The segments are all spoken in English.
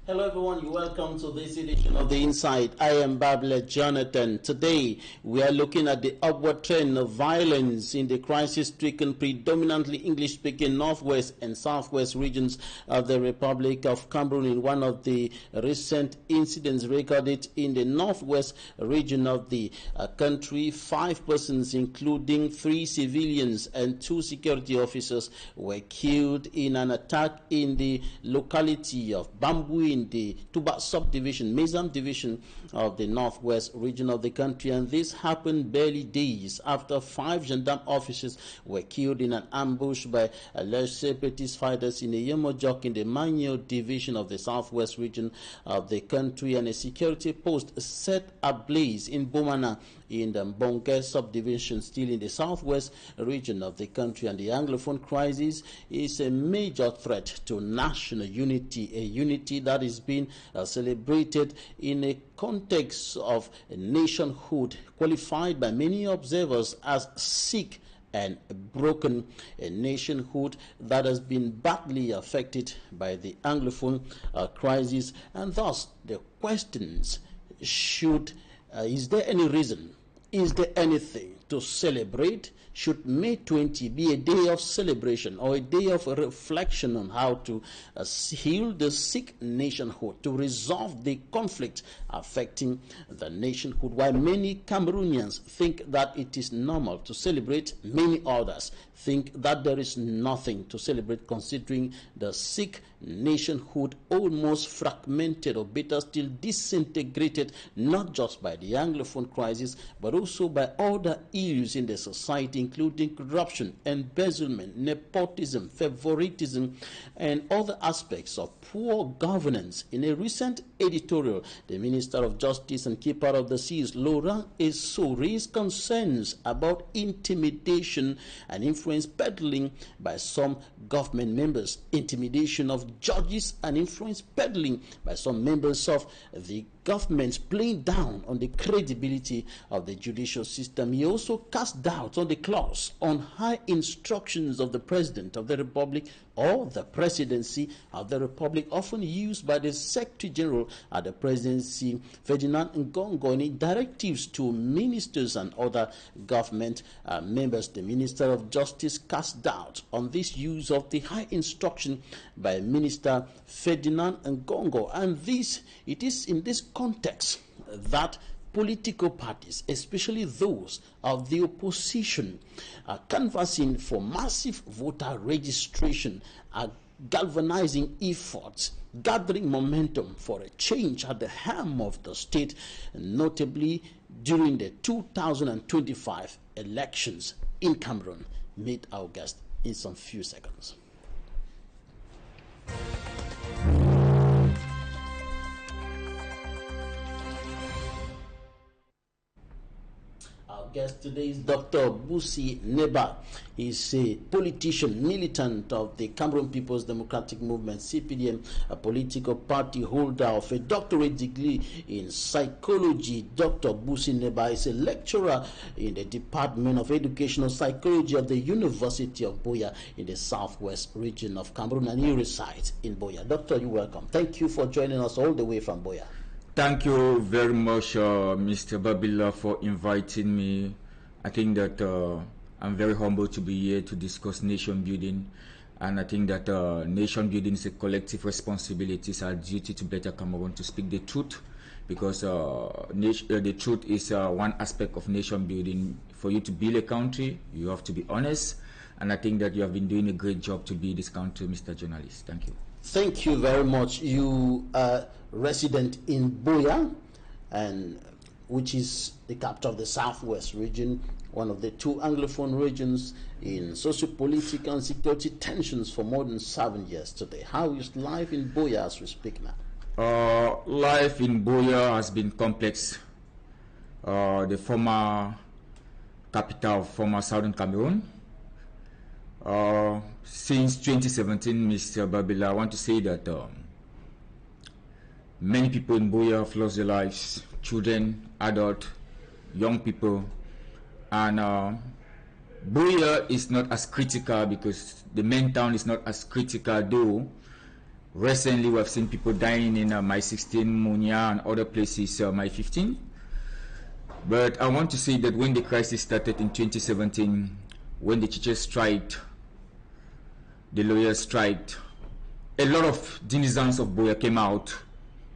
Hello everyone, you're welcome to this edition of The Insight. I am Babla Jonathan. Today we are looking at the upward trend of violence in the crisis-stricken, predominantly English-speaking northwest and southwest regions of the Republic of Cameroon. In one of the recent incidents recorded in the northwest region of the country, 5 persons, including 3 civilians and 2 security officers, were killed in an attack in the locality of Bamboo in the Tuba subdivision, Mezam division of the northwest region of the country. And this happened barely days after 5 gendarme officers were killed in an ambush by alleged separatist fighters in a Yemojok in the Manyo division of the southwest region of the country, and a security post set ablaze in Bomana in the Bonke subdivision, still in the southwest region of the country. And the Anglophone crisis is a major threat to national unity, a unity that is being celebrated in a context of nationhood, qualified by many observers as sick and broken, a nationhood that has been badly affected by the Anglophone crisis. And thus the questions is there any reason? Is there anything to celebrate? Should May 20 be a day of celebration or a day of reflection on how to heal the sick nationhood, to resolve the conflict affecting the nationhood? While many Cameroonians think that it is normal to celebrate, many others think that there is nothing to celebrate, considering the sick nationhood almost fragmented or better still disintegrated, not just by the Anglophone crisis but also by other ills in the society, including corruption, embezzlement, nepotism, favoritism, and other aspects of poor governance. In a recent editorial, the Minister of Justice and Keeper of the Seas, Laurent Esso, raised concerns about intimidation and influence peddling by some government members, intimidation of judges and influence peddling by some members of the government, playing down on the credibility of the judicial system. He also cast doubt on the clause on high instructions of the President of the Republic or the Presidency of the Republic, often used by the Secretary General at the Presidency, Ferdinand Ngongo, in directives to ministers and other government members. The Minister of Justice cast doubt on this use of the high instruction by Minister Ferdinand Ngongo, and it is in this context that political parties, especially those of the opposition, are canvassing for massive voter registration, are galvanizing efforts, gathering momentum for a change at the helm of the state, notably during the 2025 elections in Cameroon. Meet our guest in some few seconds. Guest today is Dr. Busi Neba. He's a politician, militant of the Cameroon People's Democratic Movement, CPDM, a political party, holder of a doctorate degree in psychology. Dr. Busi Neba is a lecturer in the Department of Educational Psychology of the University of Buea in the southwest region of Cameroon, and he resides in Buea. Doctor, you're welcome. Thank you for joining us all the way from Buea. Thank you very much, Mr. Babila, for inviting me. I think that I'm very humbled to be here to discuss nation building, and I think that nation building is a collective responsibility. It's our duty to better Cameroon to speak the truth, because the truth is one aspect of nation building. For you to build a country, you have to be honest, and I think that you have been doing a great job to build this country, Mr. Journalist. Thank you. Thank you very much. You are resident in Buea, and which is the capital of the southwest region, one of the 2 Anglophone regions in socio-political and security tensions for more than 7 years today. How is life in Buea as we speak now? Life in Buea has been complex. The former capital of former Southern Cameroon. Since 2017, Mr. Babila, I want to say that many people in Buea have lost their lives, children, adults, young people, and Buea is not as critical because the main town is not as critical, though Recently, we have seen people dying in my 16, Munya, and other places, my 15. But I want to say that when the crisis started in 2017, when the teachers striked, the lawyers striked, a lot of denizens of Buea came out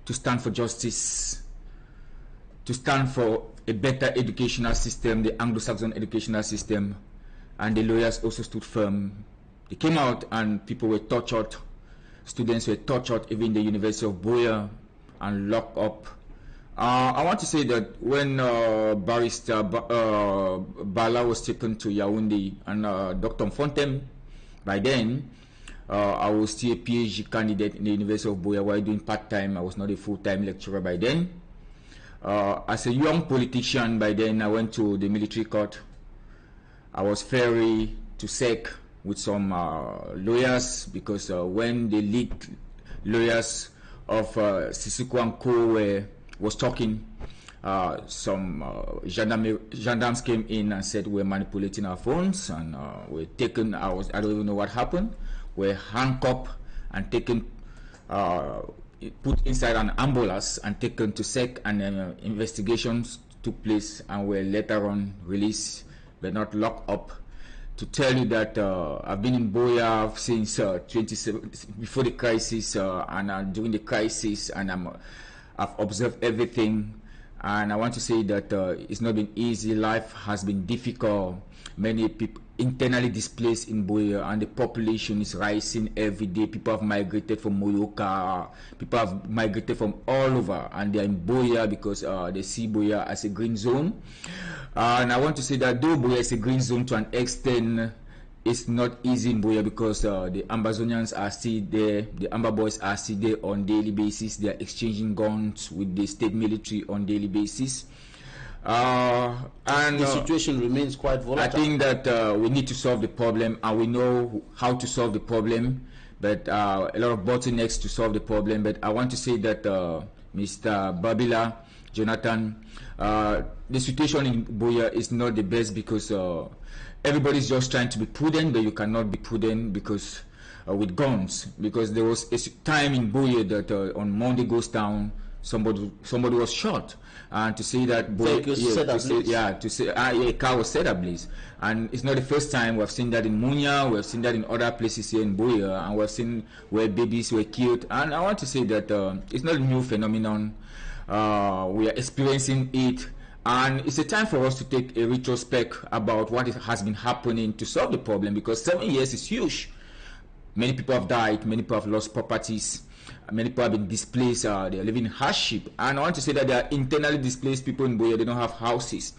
to stand for justice, to stand for a better educational system, the Anglo-Saxon educational system, and the lawyers also stood firm. They came out and people were tortured. Students were tortured, even the University of Buea, and locked up. I want to say that when Barrister Bala was taken to Yaoundé and Dr. Fontem, by then, I was still a PhD candidate in the University of Buea while doing part-time. I was not a full-time lecturer by then. As a young politician by then, I went to the military court. I was ferried to SEC with some lawyers, because when the lead lawyers of Sissoko and Co was talking, some gendarmes came in and said we're manipulating our phones, and we're taken. I don't even know what happened. We're handcuffed and taken, put inside an ambulance and taken to SEC, and investigations took place and were later on released, but not locked up. To tell you that I've been in Buea since before the crisis and during the crisis, and I've observed everything, and I want to say that it's not been easy. Life has been difficult. Many people internally displaced in Buea, and the population is rising every day. People have migrated from Moyoka, people have migrated from all over, and they're in Buea because they see Buea as a green zone. And I want to say that though Buea is a green zone to an extent, it's not easy in Buea because the Ambazonians are still there, the Amba boys are still there on daily basis. They are exchanging guns with the state military on daily basis. And the situation remains quite volatile. I think that we need to solve the problem, and we know how to solve the problem, but a lot of bottlenecks to solve the problem. But I want to say that Mr. Babila, Jonathan, the situation in Buea is not the best because everybody's just trying to be prudent, but you cannot be prudent because with guns. Because there was a time in Buea that on Monday goes down, somebody was shot, and to say that a car was set ablaze, and it's not the first time. We've seen that in Munya, we've seen that in other places here in Buea, and we've seen where babies were killed. And I want to say that it's not a new phenomenon. We are experiencing it, and it's a time for us to take a retrospect about what has been happening to solve the problem, because 7 years is huge. Many people have died, many people have lost properties, many people have been displaced, they are living in hardship. And I want to say that there are internally displaced people in Buea. They don't have houses,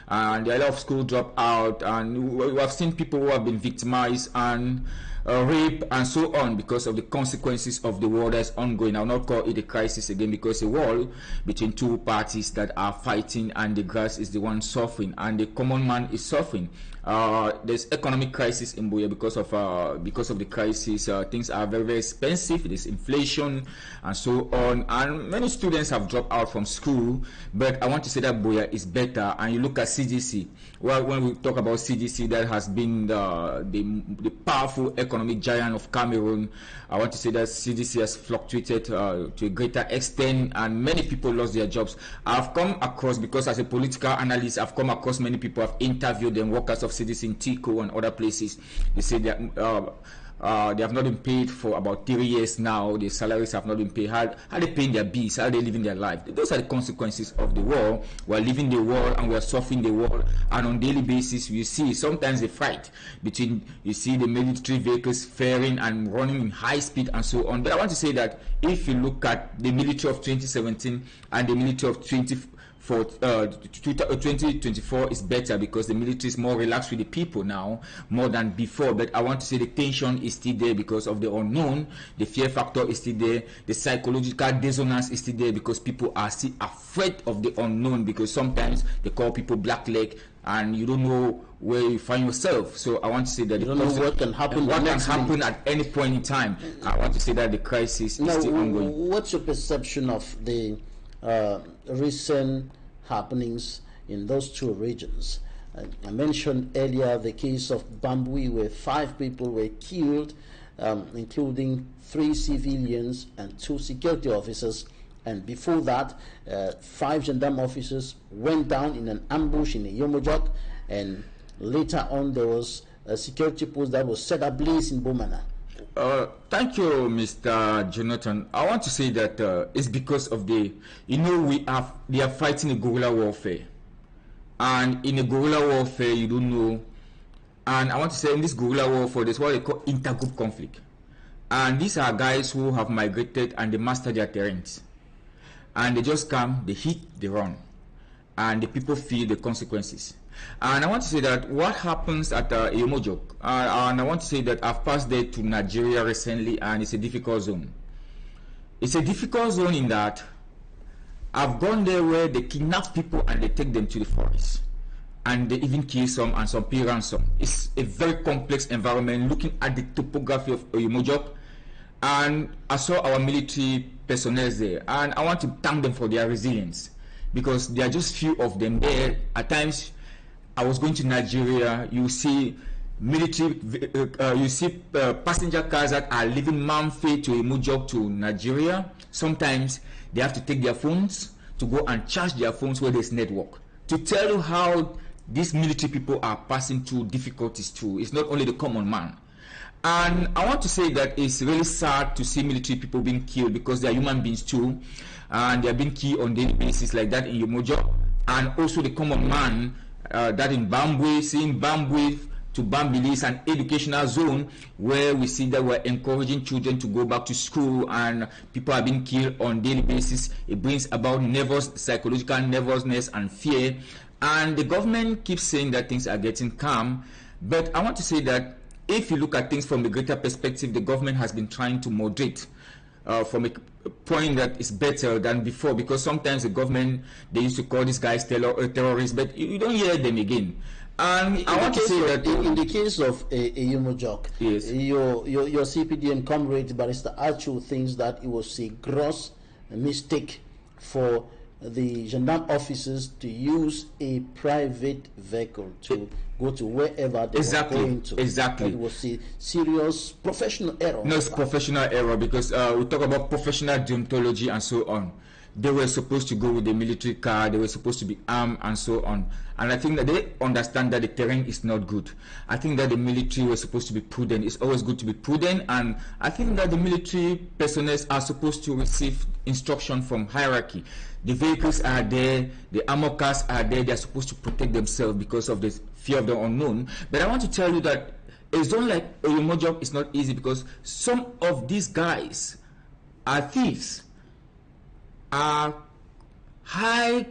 and there are a lot of school drop out, and we have seen people who have been victimized and rape and so on because of the consequences of the war that's ongoing. I'll not call it a crisis again, because a war between two parties that are fighting, and the grass is the one suffering, and the common man is suffering. There's economic crisis in Buea because of the crisis. Things are very, very expensive. There's inflation and so on, and many students have dropped out from school. But I want to say that Buea is better. And you look at CDC. Well, when we talk about CDC, that has been the powerful economic giant of Cameroon. I want to say that CDC has fluctuated to a greater extent, and many people lost their jobs. I've come across, because as a political analyst, I've come across many people. I've interviewed them, workers of CDC in Tico and other places. They say that they have not been paid for about 3 years now. Their salaries have not been paid. How are they paying their bills? How are they living their life? Those are the consequences of the war. We're living the war, and we're suffering the war. And on daily basis, we see sometimes a fight between, you see the military vehicles faring and running in high speed and so on. But I want to say that if you look at the military of 2017 and the military of 2024 is better, because the military is more relaxed with the people now, more than before. But I want to say the tension is still there because of the unknown. The fear factor is still there. The psychological dissonance is still there because people are still afraid of the unknown, because sometimes they call people blackleg, and you don't know where you find yourself. So I want to say that you don't know what can happen. What can happen at any point in time. I want to say that the crisis is still ongoing. What's your perception of the recent happenings in those two regions? I mentioned earlier the case of Bambui, where 5 people were killed, including 3 civilians and 2 security officers. And before that, 5 gendarme officers went down in an ambush in Yomojok, and later on there was a security post that was set ablaze in Bomana. Thank you, Mr. Jonathan. I want to say that it's because of they are fighting a guerrilla warfare, and in a guerrilla warfare you don't know. And I want to say in this guerrilla warfare, there's what they call intergroup conflict, and these are guys who have migrated and they master their terrains, and they just come, they hit, they run, and the people feel the consequences. And I want to say that what happens at Yomojok, and I want to say that I've passed there to Nigeria recently, and it's a difficult zone. It's a difficult zone in that I've gone there where they kidnap people and they take them to the forest, and they even kill some and some pay ransom. It's a very complex environment looking at the topography of Yomojok, and I saw our military personnel there, and I want to thank them for their resilience, because there are just few of them there. At times I was going to Nigeria, you see military, passenger cars that are leaving Mamfe to Yomojok to Nigeria. Sometimes they have to take their phones to go and charge their phones where there's network. To tell you how these military people are passing through difficulties too. It's not only the common man. And I want to say that it's really sad to see military people being killed, because they are human beings too, and they are being killed on daily basis like that in Yomojok. And also the common man, that in Bambwe, seeing Bambwe to Bambili is an educational zone where we see that we're encouraging children to go back to school, and people are being killed on daily basis. It brings about psychological nervousness and fear, and the government keeps saying that things are getting calm. But I want to say that if you look at things from a greater perspective, the government has been trying to moderate from a point that is better than before, because sometimes the government, they used to call these guys terrorists, but you don't hear them again. And I want to say that in the case of Yomojok, yes, your CPDM comrade Barrister Archu thinks that it was a gross mistake for the gendarme officers to use a private vehicle to go to wherever they were going to. Exactly. It was a serious professional error. No, it's professional error, because we talk about professional deontology and so on. They were supposed to go with the military car, they were supposed to be armed and so on. And I think that they understand that the terrain is not good. I think that the military was supposed to be prudent. It's always good to be prudent, and I think that the military personnel are supposed to receive instruction from hierarchy. The vehicles are there, the armor cars are there, they are supposed to protect themselves because of the fear of the unknown. But I want to tell you that a zone like Yomojok is not easy, because some of these guys are thieves, are highway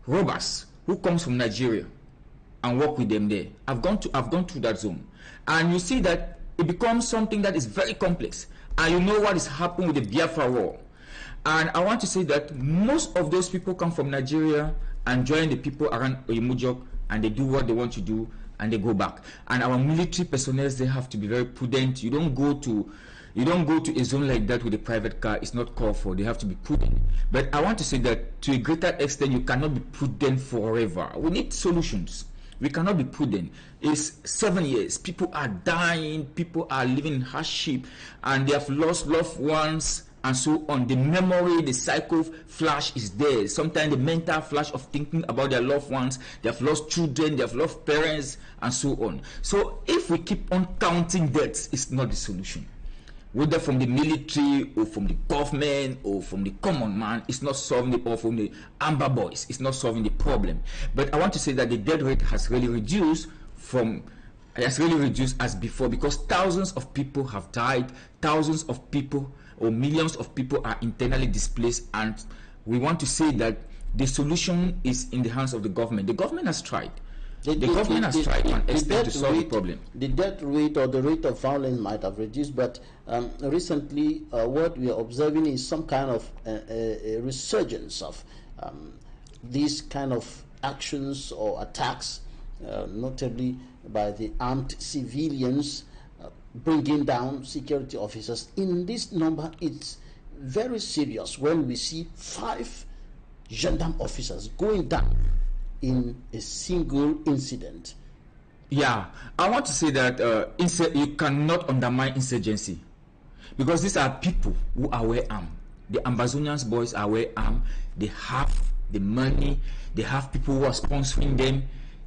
robbers who comes from Nigeria and work with them there. I've gone through that zone, and you see that it becomes something that is very complex, and you know what is happening with the Biafra war. And I want to say that most of those people come from Nigeria and join the people around Yomojok, and they do what they want to do, and they go back. And our military personnel, they have to be very prudent. You don't go to a zone like that with a private car. It's not called for. They have to be prudent. But I want to say that to a greater extent, you cannot be prudent forever. We need solutions. We cannot be prudent. It's 7 years. People are dying. People are living in hardship, and they have lost loved ones and so on. The memory, the psycho flash is there. Sometimes the mental flash of thinking about their loved ones. They have lost children. They have lost parents and so on. So if we keep on counting deaths, it's not the solution. Whether from the military or from the government or from the common man, it's not solving the problem. From the Amber Boys, it's not solving the problem. But I want to say that the death rate has really reduced as before, because thousands of people have died, thousands of people or millions of people are internally displaced, and we want to say that the solution is in the hands of the government. The government has tried. The government has tried to an extent to solve the problem. The death rate or the rate of violence might have reduced, but recently what we are observing is some kind of a resurgence of these kind of actions or attacks, notably by the armed civilians, bringing down security officers. In this number, it's very serious when we see 5 gendarme officers going down in a single incident. Yeah, I want to say that you cannot undermine insurgency, because these are people who are well armed. The Ambazonians boys are well armed. They have the money. They have people who are sponsoring them.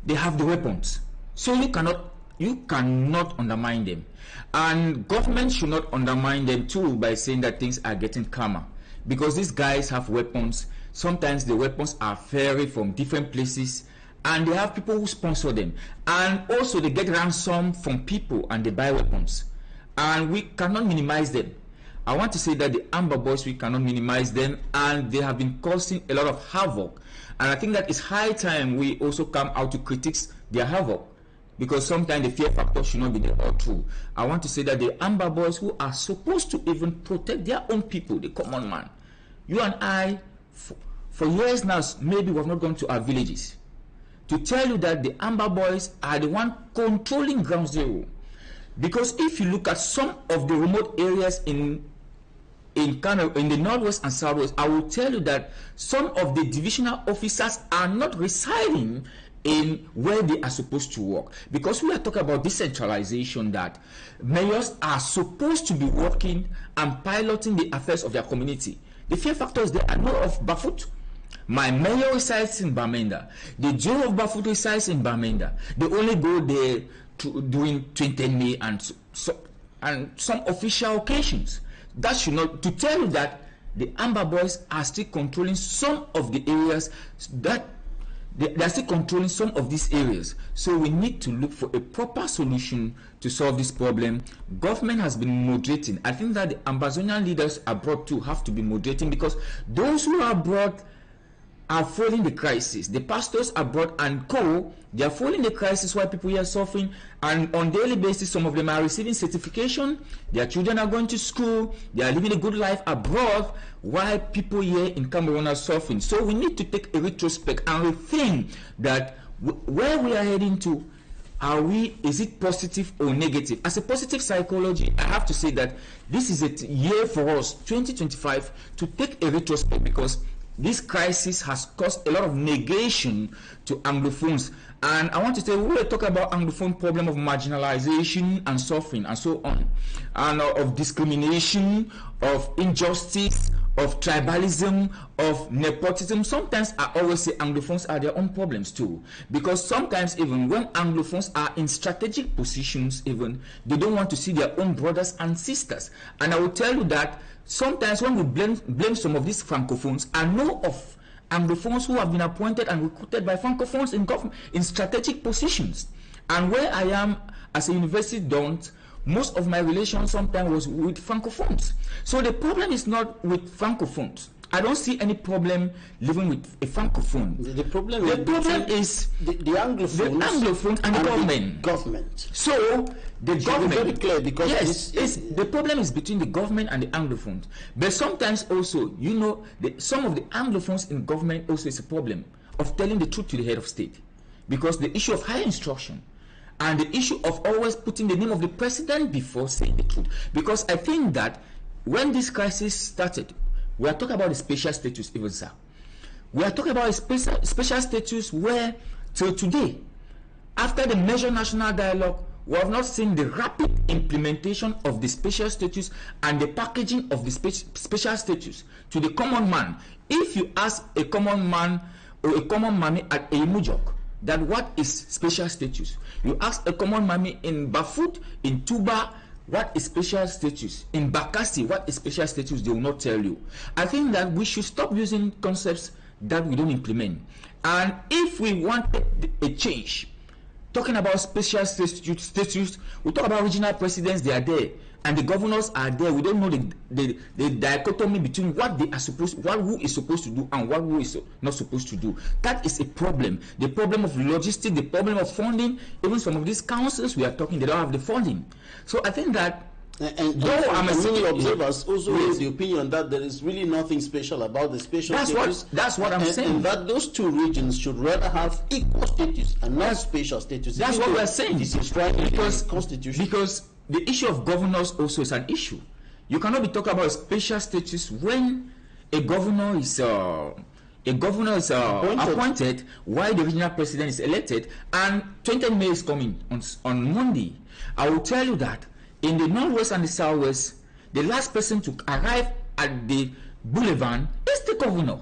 They have the weapons. So you cannot undermine them. And government should not undermine them too by saying that things are getting calmer, because these guys have weapons. Sometimes the weapons are vary from different places, and they have people who sponsor them, and also they get ransom from people and they buy weapons, and we cannot minimize them. I want to say that the Amber Boys, we cannot minimize them, and they have been causing a lot of havoc, and I think that it's high time we also come out to critique their havoc, because sometimes the fear factor should not be there all true. I want to say that the Amber Boys, who are supposed to even protect their own people, the common man, you and I, for years now, maybe we have not gone to our villages to tell you that the Amber Boys are the one controlling ground zero. Because if you look at some of the remote areas in the northwest and southwest, I will tell you that some of the divisional officers are not residing in where they are supposed to work. Because we are talking about decentralization, that mayors are supposed to be working and piloting the affairs of their community. The fear factors there are not of Bafut. My mayor resides in Bamenda. The Joe of Bafut resides in Bamenda. They only go there during 20 May and some official occasions. That should not, to tell you that the Amber Boys are still controlling some of the areas, that they are still controlling some of these areas. So we need to look for a proper solution to solve this problem. Government has been moderating. I think that the Ambazonian leaders abroad too have to be moderating, because those who are abroad are following the crisis. The pastors abroad and co, they are following the crisis while people here are suffering, and on daily basis some of them are receiving certification, their children are going to school, they are living a good life abroad, while people here in Cameroon are suffering. So we need to take a retrospect and rethink that where we are heading to, is it positive or negative? As a positive psychology, I have to say that this is a year for us, 2025, to take a retrospect, because this crisis has caused a lot of negation to Anglophones. And I want to say, we will talk about Anglophone problem of marginalization and suffering and so on, and of discrimination, of injustice, of tribalism, of nepotism. Sometimes I always say Anglophones are their own problems too, because sometimes even when Anglophones are in strategic positions, even they don't want to see their own brothers and sisters. And I will tell you that sometimes when we blame some of these Francophones, I know of Anglophones who have been appointed and recruited by Francophones in strategic positions. And where I am as a university don't, most of my relations sometimes was with Francophones. So the problem is not with Francophones. I don't see any problem living with a Francophone. The problem is the Anglophones and the government. So the government, very clear, because yes, the problem is between the government and the Anglophones. But sometimes also, you know, some of the Anglophones in government also is a problem of telling the truth to the head of state, because the issue of higher instruction and the issue of always putting the name of the president before saying the truth. Because I think that when this crisis started, we are talking about the special status, even sir. We are talking about a special status where, till today, after the major national dialogue, we have not seen the rapid implementation of the special status and the packaging of the special status to the common man. If you ask a common man or a common mammy at Eimujok that what is special status, you ask a common mammy in Bafut, in Tuba, what is special status, in Bakassi, what is special status, they will not tell you. I think that we should stop using concepts that we don't implement. And if we want a change, talking about special status, we talk about regional presidents, they are there, and the governors are there. We don't know the dichotomy between what they are who is supposed to do and what who is not supposed to do. That is a problem. The problem of logistics, the problem of funding. Even some of these councils we are talking, they don't have the funding. So I think that many observers also raise the opinion that there is really nothing special about the special status. That's what I'm saying. And that those two regions should rather have equal status and not special status. That's what we're saying. This is right in the Constitution. Because the issue of governors also is an issue. You cannot be talking about special status when a governor is A governor is appointed while the regional president is elected, and 20th May is coming on Monday. I will tell you that in the Northwest and the Southwest, the last person to arrive at the boulevard is the governor,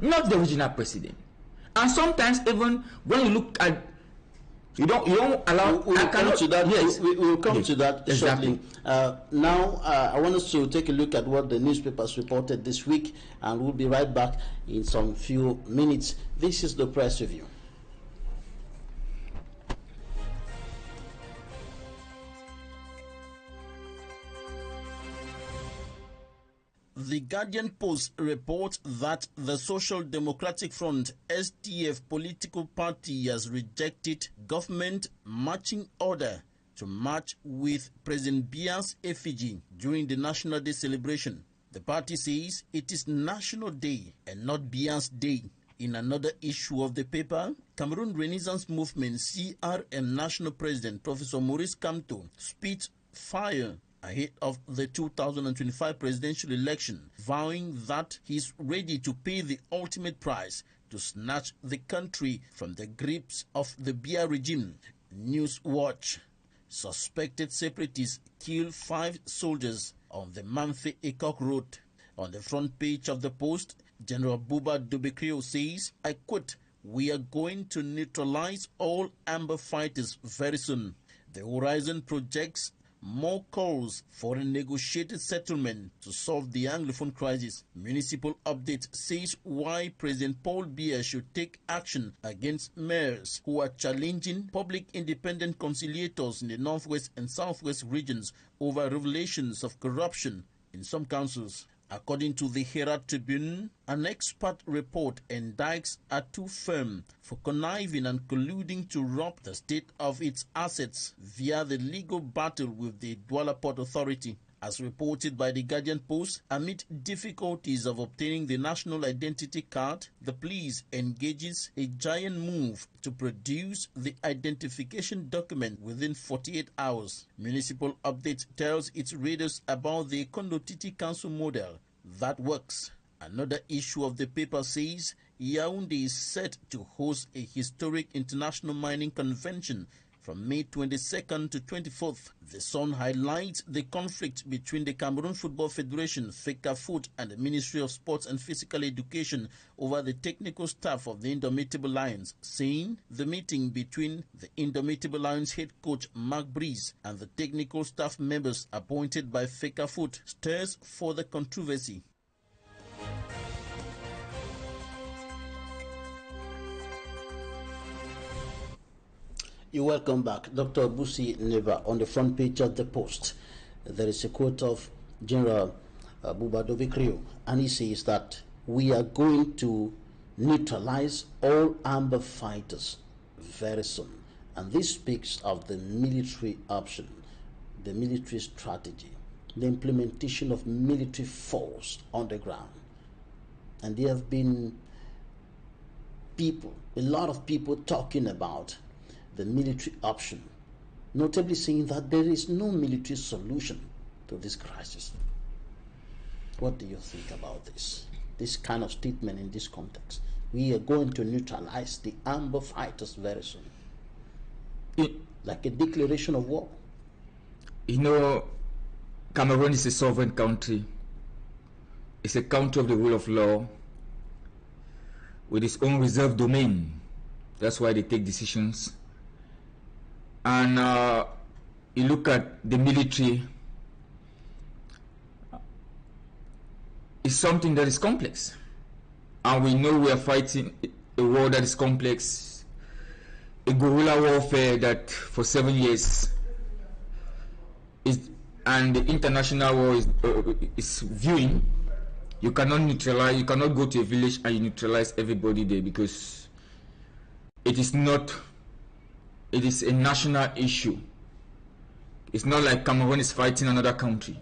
not the regional president. And sometimes even when you look at, you don't allow. We will come to that. Yes, we will come yes, to that exactly. shortly. Now, I want us to take a look at what the newspapers reported this week, and we'll be right back in some few minutes. This is the press review. The Guardian Post reports that the Social Democratic Front (SDF) political party has rejected government marching order to march with President Biya's effigy during the National Day celebration. The party says it is National Day and not Biya's Day. In another issue of the paper, Cameroon Renaissance Movement (CRM) National President Professor Maurice Kamto spit fire ahead of the 2025 presidential election, vowing that he is ready to pay the ultimate price to snatch the country from the grips of the Biya regime. News Watch: suspected separatists kill 5 soldiers on the Manfe Equinoxe road. On the front page of the Post, General Buba Dobekrio says, I quote, "We are going to neutralize all Amber fighters very soon." The Horizon projects more calls for a negotiated settlement to solve the Anglophone crisis. Municipal Update says why President Paul Biya should take action against mayors who are challenging public independent conciliators in the Northwest and Southwest regions over revelations of corruption in some councils. According to the Herald Tribune, an expert report indicts Atu firm for conniving and colluding to rob the state of its assets via the legal battle with the Douala Port Authority. As reported by the Guardian Post, amid difficulties of obtaining the national identity card, the police engages a giant move to produce the identification document within 48 hours. Municipal Update tells its readers about the Kondotiti Council model that works. Another issue of the paper says Yaoundé is set to host a historic international mining convention from May 22nd to 24th. The Sun highlights the conflict between the Cameroon Football Federation, FECAFOOT, and the Ministry of Sports and Physical Education over the technical staff of the Indomitable Lions, saying the meeting between the Indomitable Lions head coach Mark Breeze and the technical staff members appointed by FECAFOOT stirs further controversy. You're welcome back. Dr. Busi Neva, on the front page of the Post, there is a quote of General Buba Dobekrio, and he says that we are going to neutralize all Amber fighters very soon. And this speaks of the military option, the military strategy, the implementation of military force on the ground. And there have been people, a lot of people talking about the military option, notably saying that there is no military solution to this crisis. What do you think about this kind of statement in this context? We are going to neutralize the Amber fighters very soon. Like a declaration of war. You know, Cameroon is a sovereign country. It's a country of the rule of law with its own reserved domain. That's why they take decisions. And you look at the military, it's something that is complex. And we know we are fighting a war that is complex, a guerrilla warfare that for 7 years is, and the international war is viewing. You cannot neutralize, you cannot go to a village and you neutralize everybody there, because it is not, it is a national issue. It's not like Cameroon is fighting another country.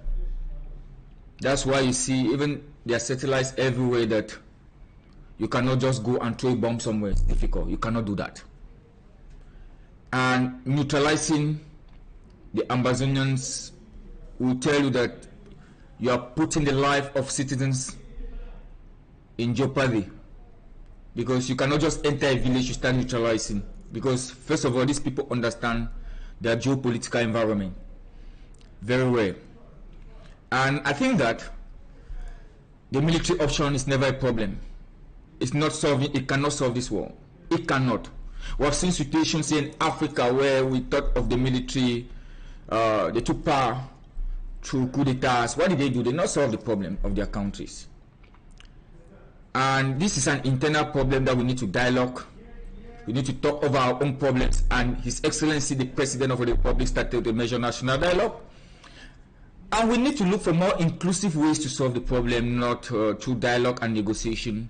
That's why you see even there are satellites everywhere that you cannot just go and throw a bomb somewhere. It's difficult. You cannot do that. And neutralizing the Ambazonians will tell you that you are putting the life of citizens in jeopardy. because you cannot just enter a village to start neutralizing, because first of all, these people understand their geopolitical environment very well. And I think that the military option is never a problem. It's not solving, it cannot solve this war. It cannot. We have seen situations in Africa where we thought of the military, they took power through coup d'etats. What did they do? They not solve the problem of their countries. And this is an internal problem that we need to dialogue. We need to talk over our own problems. And His Excellency, the President of the Republic, started to measure national dialogue. And we need to look for more inclusive ways to solve the problem, not through dialogue and negotiation.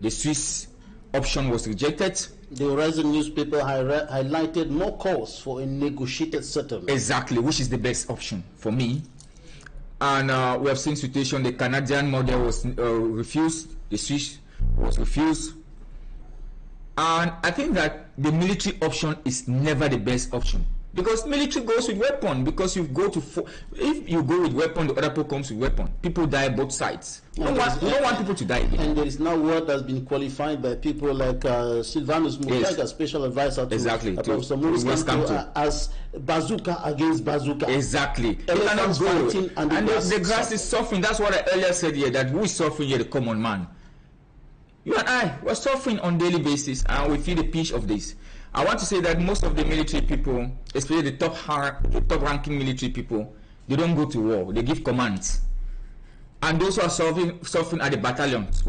The Swiss option was rejected. The Horizon newspaper highlighted more calls for a negotiated settlement. Exactly, which is the best option for me. And we have seen situation, the Canadian model was refused, the Swiss was refused. And I think that the military option is never the best option. Because military goes with weapon. Because if you go with weapon, the other people comes with weapon. People die both sides. We don't want people to die again. And there is now word that's been qualified by people like Sylvanus Mujaga, yes, special advisor to Professor Maurice Kamto, as bazooka against bazooka. Exactly. Elephants fighting and the grass is suffering. That's what I earlier said here, that we suffering here, the common man. You and I, we're suffering on a daily basis, and we feel the pinch of this. I want to say that most of the military people, especially the top ranking military people, they don't go to war, they give commands. And those who are suffering at the battalions.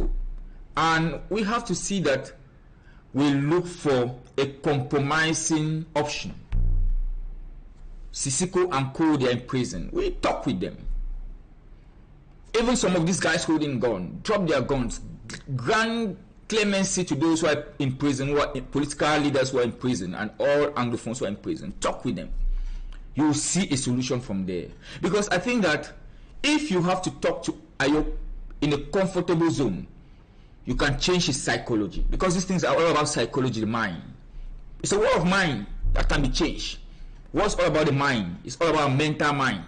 And we have to see that we look for a compromising option. Sisiko and Co, they are in prison. We talk with them. Even some of these guys holding guns, drop their guns, grant clemency to those who are in prison, who are political leaders who are in prison, and all Anglophones who are in prison. Talk with them. You will see a solution from there. Because I think that if you have to talk to Ayok in a comfortable zone, you can change his psychology. Because these things are all about psychology, the mind. It's a war of mind that can be changed. What's all about the mind? It's all about mental mind.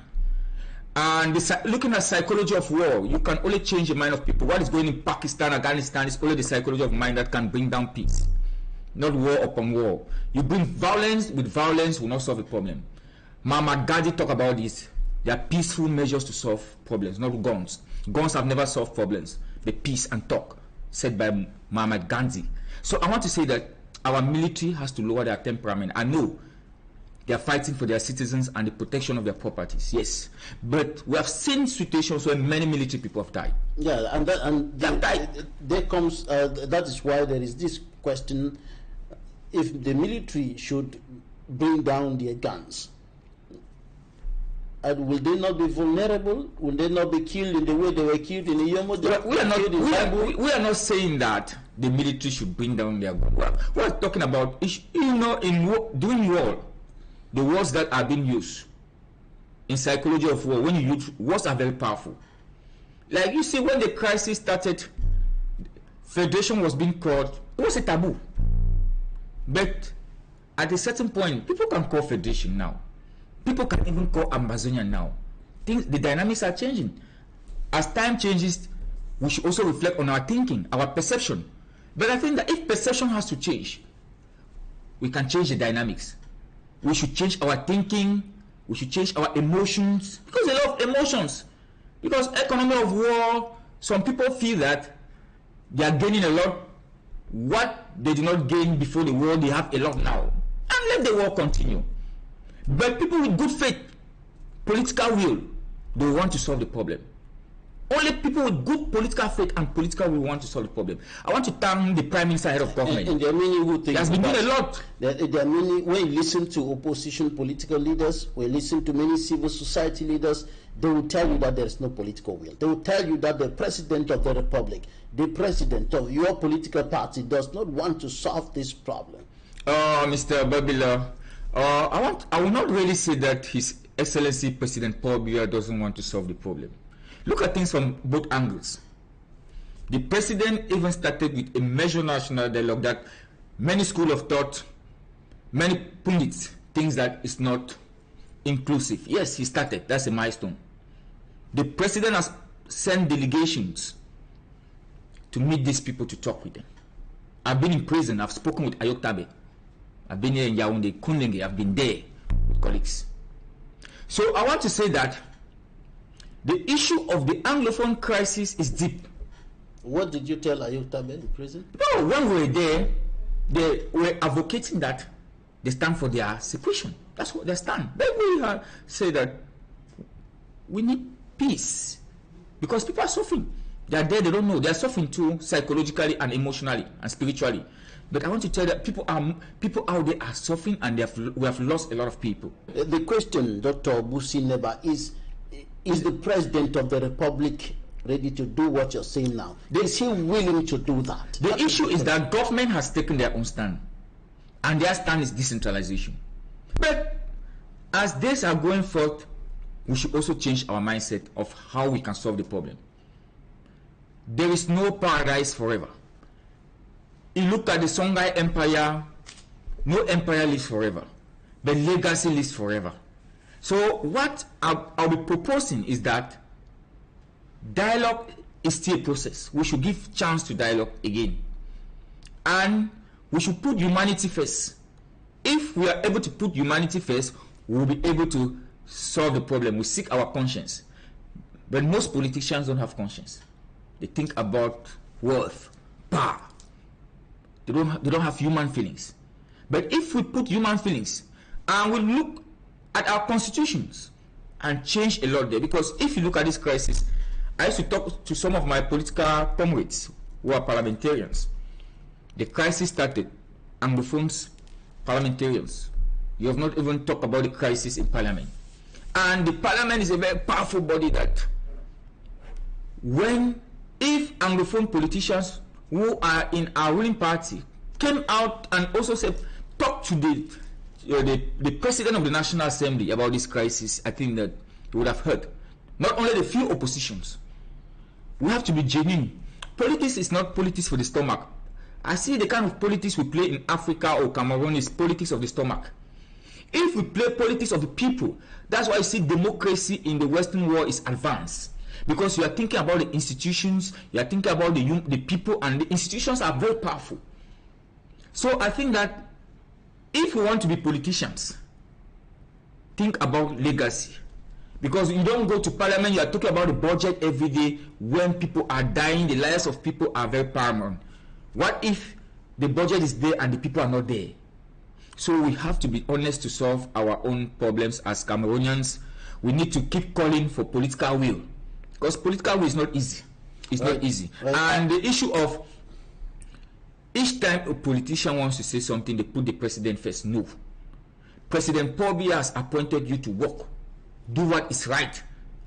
And looking at psychology of war, you can only change the mind of people. What is going in Pakistan, Afghanistan is only the psychology of mind that can bring down peace, not war upon war. You bring violence with violence will not solve the problem. Mahatma Gandhi talk about this. There are peaceful measures to solve problems, not guns. Guns have never solved problems. The peace and talk, said by Mahatma Gandhi. So I want to say that our military has to lower their temperament. I know they are fighting for their citizens and the protection of their properties, yes. But we have seen situations where many military people have died. Yeah, there comes, that is why there is this question, if the military should bring down their guns, will they not be vulnerable? Will they not be killed in the way they were killed in Iyomo? We are not saying that the military should bring down their guns. We are talking about, doing war, the words that are being used in psychology of war, when you use words are very powerful. Like you see, when the crisis started, federation was being called, it was a taboo. But at a certain point, people can call federation now. People can even call Ambazonia now. The dynamics are changing. As time changes, we should also reflect on our thinking, our perception. But I think that if perception has to change, we can change the dynamics. We should change our thinking, we should change our emotions, because a lot of emotions. Because economy of war, some people feel that they are gaining a lot. What they did not gain before the war, they have a lot now. And let the war continue. But people with good faith, political will, they want to solve the problem. Only people with good political faith and political will want to solve the problem. I want to thank the Prime Minister, head of government. And there are many who think he has been doing a lot. There are many, when you listen to opposition political leaders, when you listen to many civil society leaders, they will tell you that there is no political will. They will tell you that the President of the Republic, the President of your political party does not want to solve this problem. Mr. Babila, I will not really say that His Excellency President Paul Biya doesn't want to solve the problem. Look at things from both angles. The president even started with a measure national dialogue that many schools of thought, many pundits, things that is not inclusive. Yes, he started. That's a milestone. The president has sent delegations to meet these people to talk with them. I've been in prison. I've spoken with Ayok Tabe. I've been here in Yaoundé, Kunlenge. I've been there with colleagues. So I want to say that the issue of the Anglophone crisis is deep. What did you tell Ayok Tabe in prison? No, when we were there, they were advocating that they stand for their separation. That's what they stand. They will say that we need peace because people are suffering. They are there, they don't know. They are suffering too, psychologically and emotionally and spiritually. But I want to tell you that people out there are suffering, and we have lost a lot of people. The question, Dr. Busi Neba, is the President of the Republic ready to do what you're saying now? Is he willing to do that? The issue is that government has taken their own stand, and their stand is decentralization. But as days are going forth, we should also change our mindset of how we can solve the problem. There is no paradise forever. You look at the Songhai Empire, no empire lives forever, but legacy lives forever. So what I'll be proposing is that dialogue is still a process. We should give chance to dialogue again. And we should put humanity first. If we are able to put humanity first, we will be able to solve the problem. We seek our conscience. But most politicians don't have conscience. They think about wealth, power. They don't have human feelings. But if we put human feelings and we look at our constitutions and change a lot there, because if you look at this crisis, I used to talk to some of my political comrades who are parliamentarians. The crisis started, Anglophones, parliamentarians. You have not even talked about the crisis in parliament. And the parliament is a very powerful body that if Anglophone politicians who are in our ruling party came out and also said, talk to the President of the National Assembly about this crisis, I think that you would have heard. Not only the few oppositions. We have to be genuine. Politics is not politics for the stomach. I see the kind of politics we play in Africa or Cameroon is politics of the stomach. If we play politics of the people, that's why you see democracy in the Western world is advanced. Because you are thinking about the institutions, you are thinking about the people, and the institutions are very powerful. So I think that if we want to be politicians, think about legacy. Because you don't go to parliament, you are talking about the budget every day when people are dying, the lives of people are very paramount. What if the budget is there and the people are not there? So we have to be honest to solve our own problems as Cameroonians. We need to keep calling for political will. Because political will is not easy. It's not easy. Right. And the issue of each time a politician wants to say something, they put the president first. No. President Paul Biya has appointed you to work. Do what is right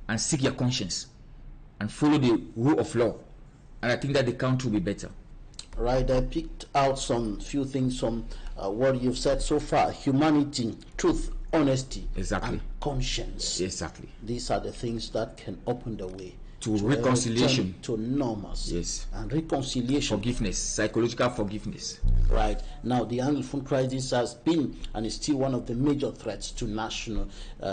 and seek your conscience and follow the rule of law. And I think that the country will be better. Right. I picked out some few things from what you've said so far. Humanity, truth, honesty, exactly, and conscience. Exactly. These are the things that can open the way to reconciliation, to normalcy. Yes. And reconciliation. Forgiveness, psychological forgiveness. Right. Now, the Anglophone crisis has been and is still one of the major threats to national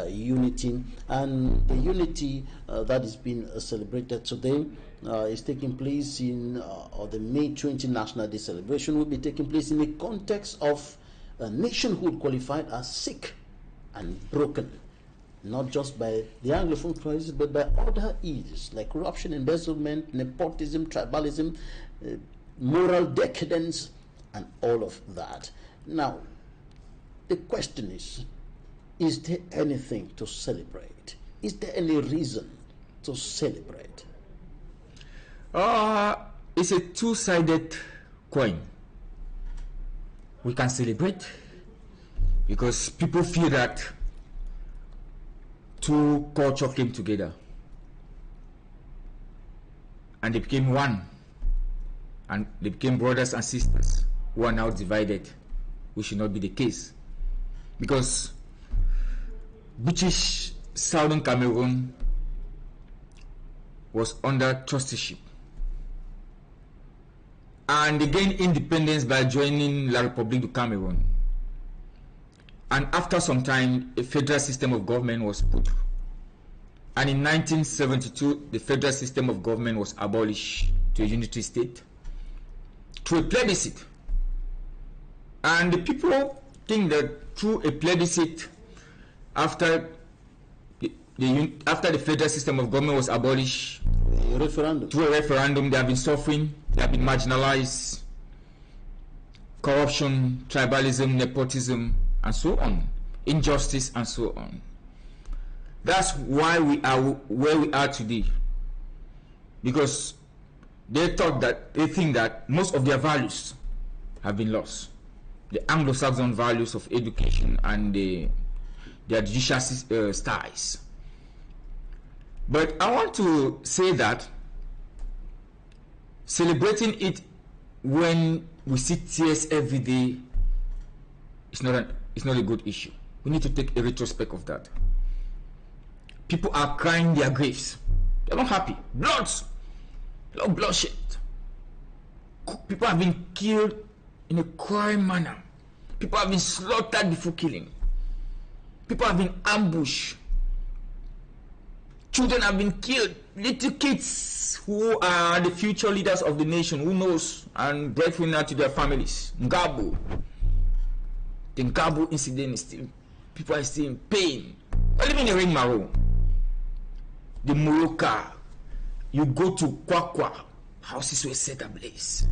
unity. And the unity that is being celebrated today is taking place in, or the May 20 National Day celebration will be taking place in the context of a nationhood qualified as sick and broken, not just by the Anglophone crisis, but by other issues like corruption, embezzlement, nepotism, tribalism, moral decadence, and all of that. Now, the question is there anything to celebrate? Is there any reason to celebrate? It's a two-sided coin. We can celebrate because people feel that two cultures came together and they became one, and they became brothers and sisters who are now divided, which should not be the case, because British Southern Cameroon was under trusteeship and they gained independence by joining La République du Cameroun. And after some time, a federal system of government was put. And in 1972, the federal system of government was abolished to a unitary state. Through a plebiscite, And the people think that through a plebiscite, after the federal system of government was abolished, through a referendum, they have been suffering, they have been marginalized, corruption, tribalism, nepotism, and so on, injustice, and so on. That's why we are where we are today, because they think that most of their values have been lost. The Anglo-Saxon values of education and their judicial styles. But I want to say that celebrating it when we see tears every day is not a good issue. We need to take a retrospect of that. People are crying their graves. They're not happy. Bloodshed. People have been killed in a cruel manner. People have been slaughtered before killing. People have been ambushed. Children have been killed. Little kids who are the future leaders of the nation, who knows, and breadwinner to their families. Ngabo. The Ngabo incident is still, people are still in pain. We're living in Ring Maro. The Moroka. You go to Kwakwa, houses were set ablaze.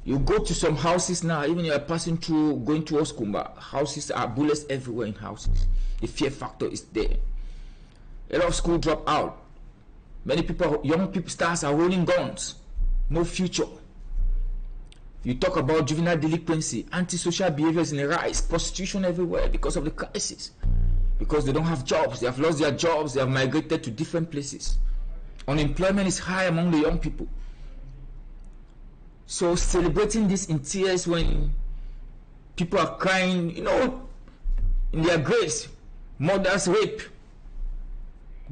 You go to some houses now, even if you are passing through, going towards Kumba, houses are bullets everywhere in houses. The fear factor is there. A lot of school drop out. Many people, young people, stars are holding guns. No future. You talk about juvenile delinquency, antisocial behaviors in the rise, prostitution everywhere because of the crisis. Because they don't have jobs, they have lost their jobs, they have migrated to different places. Unemployment is high among the young people. So celebrating this in tears when people are crying, in their graves, mothers rape,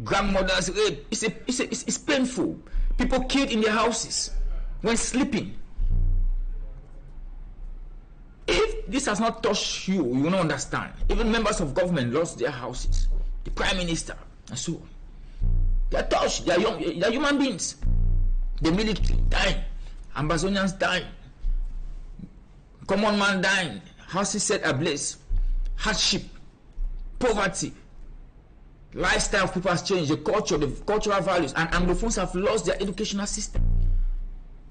grandmothers rape, it's painful. People killed in their houses when sleeping. If this has not touched you, you will not understand. Even members of government lost their houses, the prime minister, and so on. They are touched, they are human beings. The military dying, Ambazonians dying, common man dying, houses set ablaze, hardship, poverty, lifestyle of people has changed, the culture, the cultural values, and Anglophones have lost their educational system.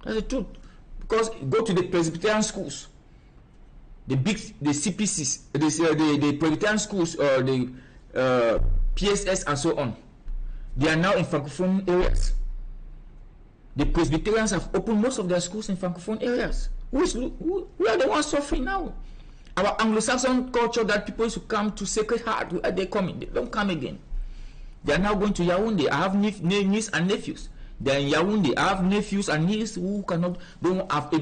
That's the truth. Because go to the Presbyterian schools, the CPCs, the Presbyterian schools, the PSS and so on, they are now in Francophone areas. The Presbyterians have opened most of their schools in Francophone areas. We are the ones suffering now. Our Anglo-Saxon culture that people used to come to Sacred Heart, where are they coming? They don't come again. They are now going to Yaoundé. I have nieces and nephews. They are in Yaoundé. I have nephews and nieces who don't have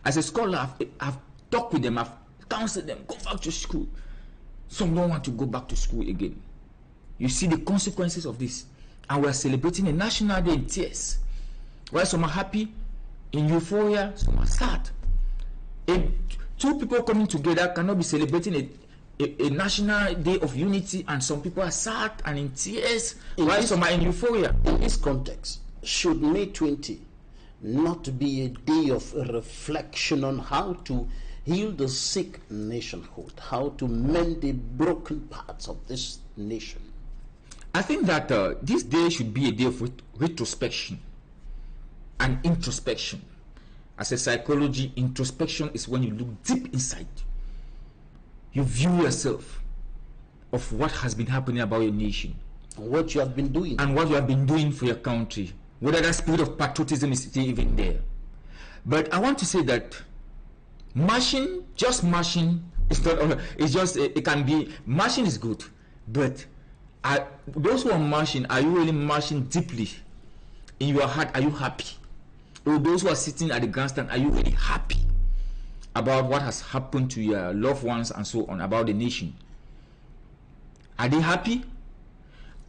as a scholar, I've talked with them, I've counseled them, go back to school. Some don't want to go back to school again. You see the consequences of this. And we are celebrating a national day in tears. While some are happy, in euphoria, some are sad. Two people coming together cannot be celebrating a national day of unity, and some people are sad and in tears, while some are in euphoria. In this context, should May 20 not be a day of reflection on how to heal the sick nationhood, how to mend the broken parts of this nation? I think that this day should be a day of retrospection and introspection. As a psychology, introspection is when you look deep inside. You view yourself of what has been happening about your nation. And what you have been doing. And what you have been doing for your country. Whether that spirit of patriotism is still even there. But I want to say that marching, just marching, is not, it's just, it can be, marching is good. But those who are marching, are you really marching deeply? In your heart, are you happy? Or those who are sitting at the grandstand, are you really happy about what has happened to your loved ones and so on, about the nation? Are they happy?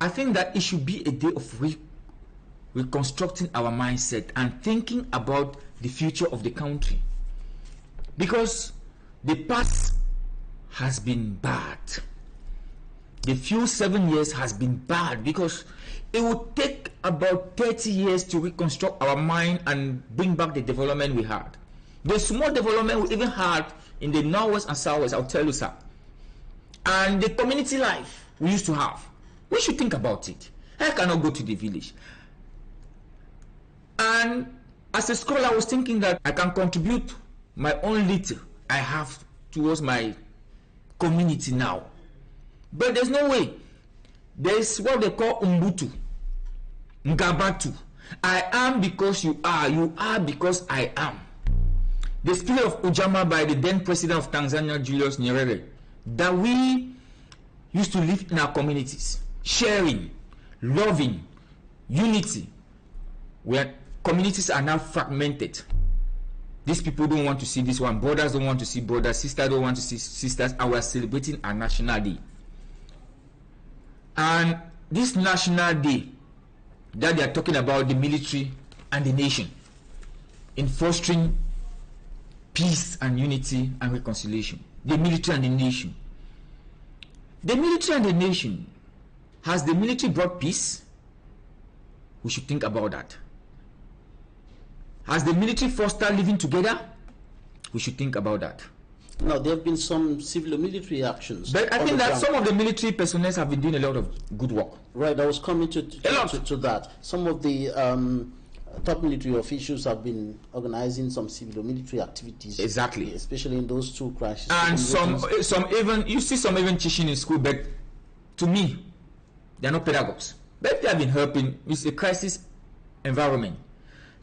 I think that it should be a day of reconstructing our mindset and thinking about the future of the country. Because the past has been bad. The few 7 years has been bad because it will take about 30 years to reconstruct our mind and bring back the development we had. The small development we even had in the northwest and southwest, I'll tell you, sir. And the community life we used to have, we should think about it. I cannot go to the village. And as a scholar, I was thinking that I can contribute my own little I have towards my community now. But there's no way. There's what they call Umbutu, Ngabatu. I am because you are because I am. The spirit of Ujamaa by the then president of Tanzania, Julius Nyerere, that we used to live in our communities, sharing, loving, unity, where communities are now fragmented. These people don't want to see this one, brothers don't want to see brothers, sisters don't want to see sisters, and we are celebrating our National Day. And this National Day that they are talking about, the military and the nation, in fostering peace and unity and reconciliation. The military and the nation. The military and the nation. Has the military brought peace? We should think about that. Has the military fostered living together? We should think about that. Now, there have been some civil military actions. But I think that some of the military personnel have been doing a lot of good work. Right, I was coming to that. Some of the top military officials have been organizing some civil military activities. Exactly. Especially in those two crises. And some even, you see some even teaching in school, but to me, they are not pedagogues. But they have been helping. It's a crisis environment.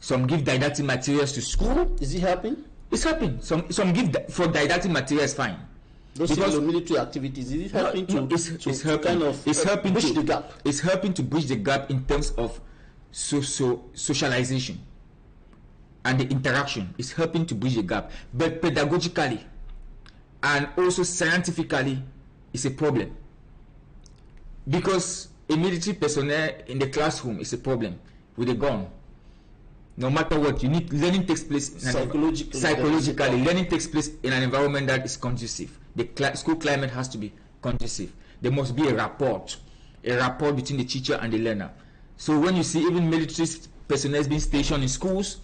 Some give didactic materials to school. Is it helping? It's helping. Some give for didactic materials, fine. Those civil military activities, is it helping it's helping kind of bridge the gap? It's helping to bridge the gap in terms of socialization and the interaction. It's helping to bridge the gap. But pedagogically and also scientifically, it's a problem. Because a military personnel in the classroom is a problem with a gun. No matter what, you need learning takes place psychologically. Learning takes place in an environment that is conducive. The school climate has to be conducive. There must be a rapport between the teacher and the learner. So when you see even military personnel being stationed in schools,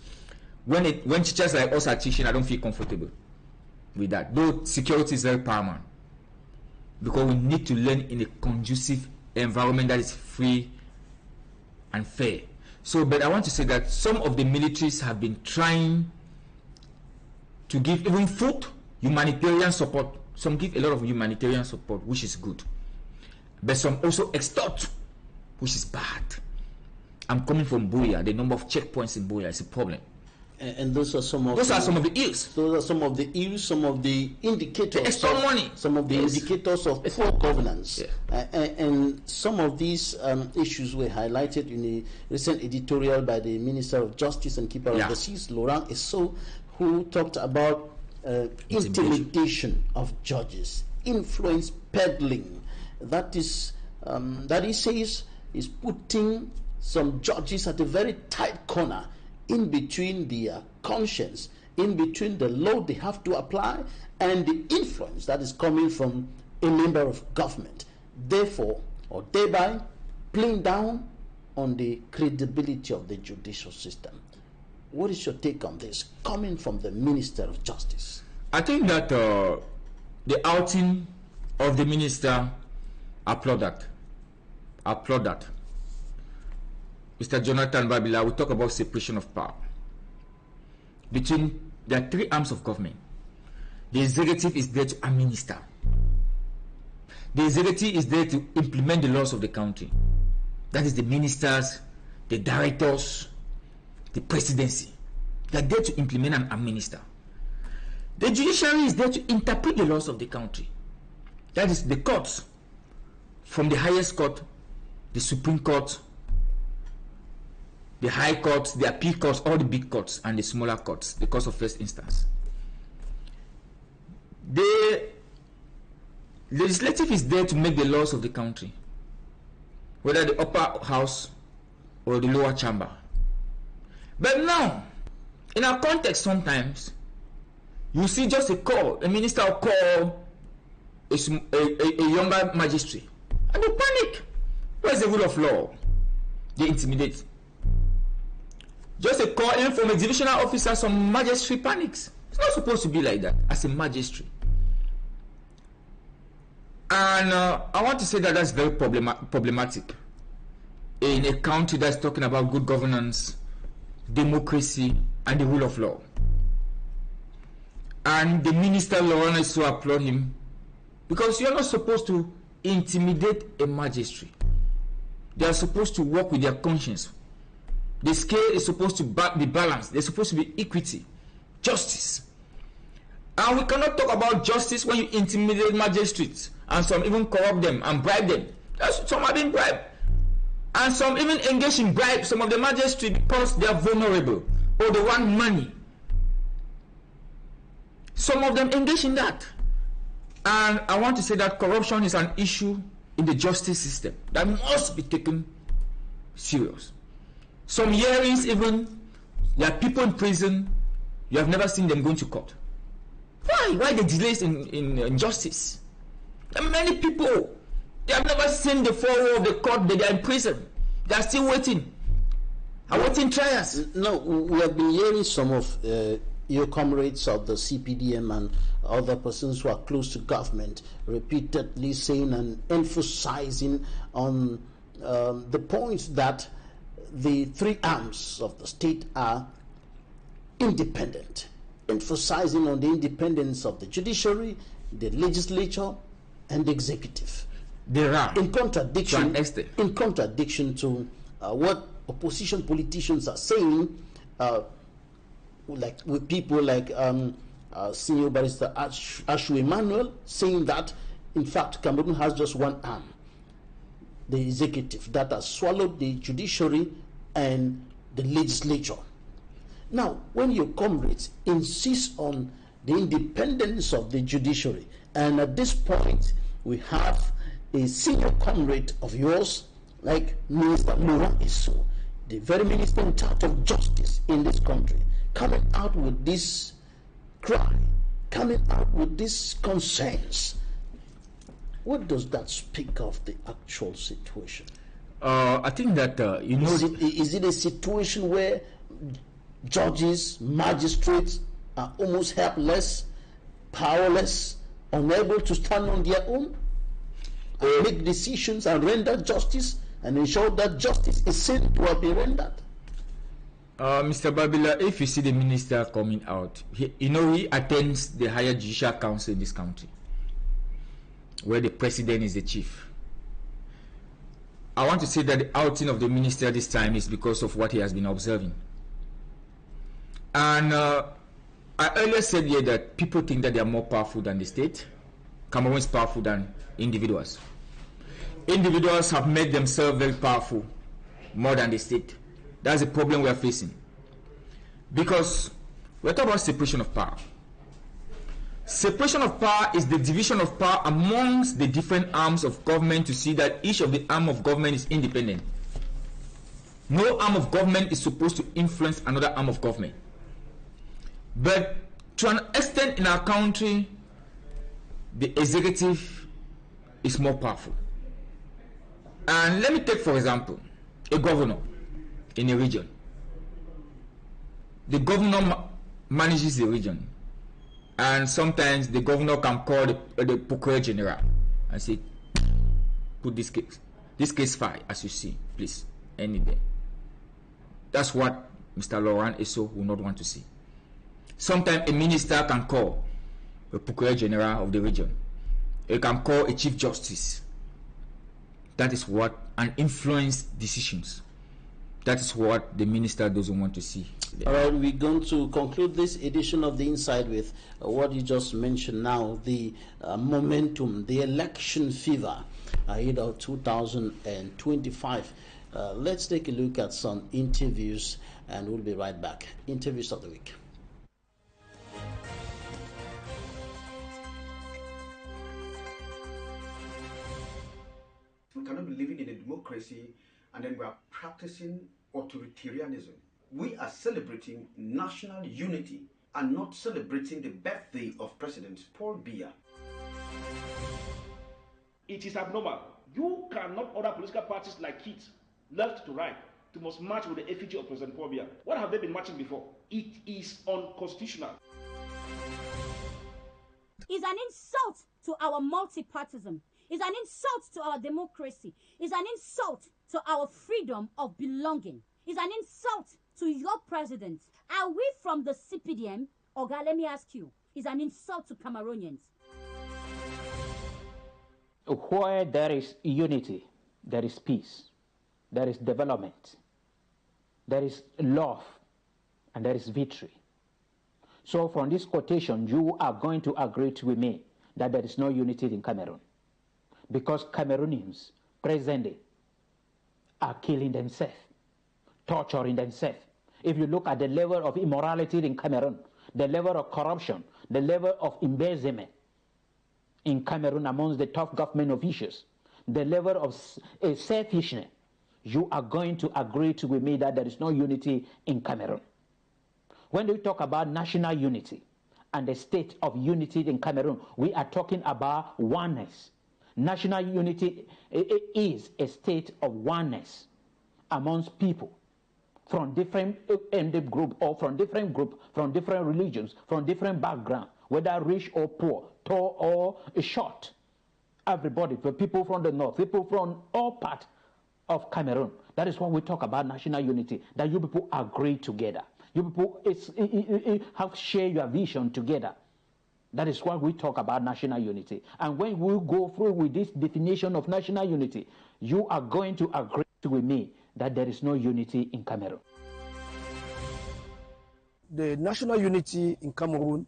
when teachers like us are teaching, I don't feel comfortable with that. Though security is very paramount, because we need to learn in a conducive environment that is free and fair. So, but I want to say that some of the militaries have been trying to give even food, humanitarian support. Some give a lot of humanitarian support, which is good. But some also extort, which is bad. I'm coming from Buea. The number of checkpoints in Buea is a problem. And those are some of the ills. Those are some of the ills, some of the indicators. Extra money. Some of the indicators of poor governance. Yeah. And some of these issues were highlighted in a recent editorial by the Minister of Justice and Keeper of the Seas, Laurent Esso, who talked about intimidation of judges, influence peddling. That is, that he says is putting some judges at a very tight corner, in between their conscience, in between the law they have to apply and the influence that is coming from a member of government, therefore or thereby playing down on the credibility of the judicial system. What is your take on this, coming from the Minister of Justice? I think that the outing of the minister, applaud that. Mr. Jonathan Babila, we talk about separation of power. Between there are three arms of government. The executive is there to administer. The executive is there to implement the laws of the country. That is the ministers, the directors, the presidency. They are there to implement and administer. The judiciary is there to interpret the laws of the country. That is the courts, from the highest court, the Supreme Court, the high courts, the appeal courts, all the big courts, and the smaller courts, the courts of first instance. The legislative is there to make the laws of the country, whether the upper house or the lower chamber. But now, in our context, sometimes you see just a minister will call a younger magistrate, and they panic. Where's the rule of law? They intimidate. Just a call in from a divisional officer, some magistrate panics. It's not supposed to be like that as a magistrate. And I want to say that that's very problematic in a country that's talking about good governance, democracy, and the rule of law. And the minister Laurent is to applaud him, because you're not supposed to intimidate a magistrate. They are supposed to work with their conscience. The scale is supposed to be balanced. There's supposed to be equity, justice. And we cannot talk about justice when you intimidate magistrates, and some even corrupt them and bribe them. Some are being bribed. And some even engage in bribe some of the magistrates because they are vulnerable or they want money. Some of them engage in that. And I want to say that corruption is an issue in the justice system that must be taken serious. Some hearings even, there are people in prison, you have never seen them going to court. Why? Why the delays in justice? There are many people, they have never seen the four of the court, but they are in prison. They are still waiting, awaiting trials. No, we have been hearing some of your comrades of the CPDM and other persons who are close to government repeatedly saying and emphasizing on the point that the three arms of the state are independent, emphasizing on the independence of the judiciary, the legislature, and the executive. There are in contradiction to what opposition politicians are saying, like with people like Senior Barrister Ashu Emmanuel saying that in fact Cameroon has just one arm, the executive, that has swallowed the judiciary and the legislature. Now, when your comrades insist on the independence of the judiciary, and at this point we have a senior comrade of yours like Minister Laurent Isso, the very minister in charge of justice in this country, coming out with this cry, coming out with these concerns, what does that speak of the actual situation? I think that is it a situation where judges, magistrates are almost helpless, powerless, unable to stand on their own and make decisions and render justice and ensure that justice is said to have been rendered? Mr. Babila, if you see the minister coming out, he attends the higher judicial council in this country, where the president is the chief. I want to say that the outing of the minister this time is because of what he has been observing. And I earlier said here that people think that they are more powerful than the state. Cameroon is powerful than individuals. Individuals have made themselves very powerful more than the state. That's the problem we are facing. Because we're talking about separation of power. Separation of power is the division of power amongst the different arms of government to see that each of the arm of government is independent. No arm of government is supposed to influence another arm of government. But to an extent in our country, the executive is more powerful. And let me take, for example, a governor in a region. The governor manages the region. And sometimes the governor can call the procureur general and say, put this case file, as you see, please, any day. That's what Mr. Laurent Isso will not want to see. Sometimes a minister can call the procureur general of the region. He can call a chief justice. That is what, and influence decisions. That is what the minister doesn't want to see. All right, we're going to conclude this edition of The Inside with what you just mentioned now, the momentum, the election fever ahead of 2025. Let's take a look at some interviews and we'll be right back. Interviews of the week. We cannot be living in a democracy and then we are practicing authoritarianism. We are celebrating national unity and not celebrating the birthday of President Paul Biya. It is abnormal. You cannot order political parties like it, left to right, to must match with the effigy of President Paul Biya. What have they been matching before? It is unconstitutional. is an insult to our multipartism, is an insult to our democracy, is an insult to our freedom of belonging, is an insult to your president. Are we from the CPDM? Oga, let me ask you, is an insult to Cameroonians. Where there is unity, there is peace, there is development, there is love, and there is victory. So from this quotation, you are going to agree with me that there is no unity in Cameroon. Because Cameroonians, present day, are killing themselves, torturing themselves. If you look at the level of immorality in Cameroon, the level of corruption, the level of embezzlement in Cameroon amongst the top government officials, the level of selfishness, you are going to agree with me that there is no unity in Cameroon. When we talk about national unity and the state of unity in Cameroon, we are talking about oneness. National unity is a state of oneness amongst people from different group or from different group, from different religions, from different background, whether rich or poor, tall or short. Everybody, for people from the north, people from all parts of Cameroon. That is what we talk about national unity, that you people agree together. You people have shared your vision together. That is why we talk about national unity. And when we go through with this definition of national unity, you are going to agree with me that there is no unity in Cameroon. The national unity in Cameroon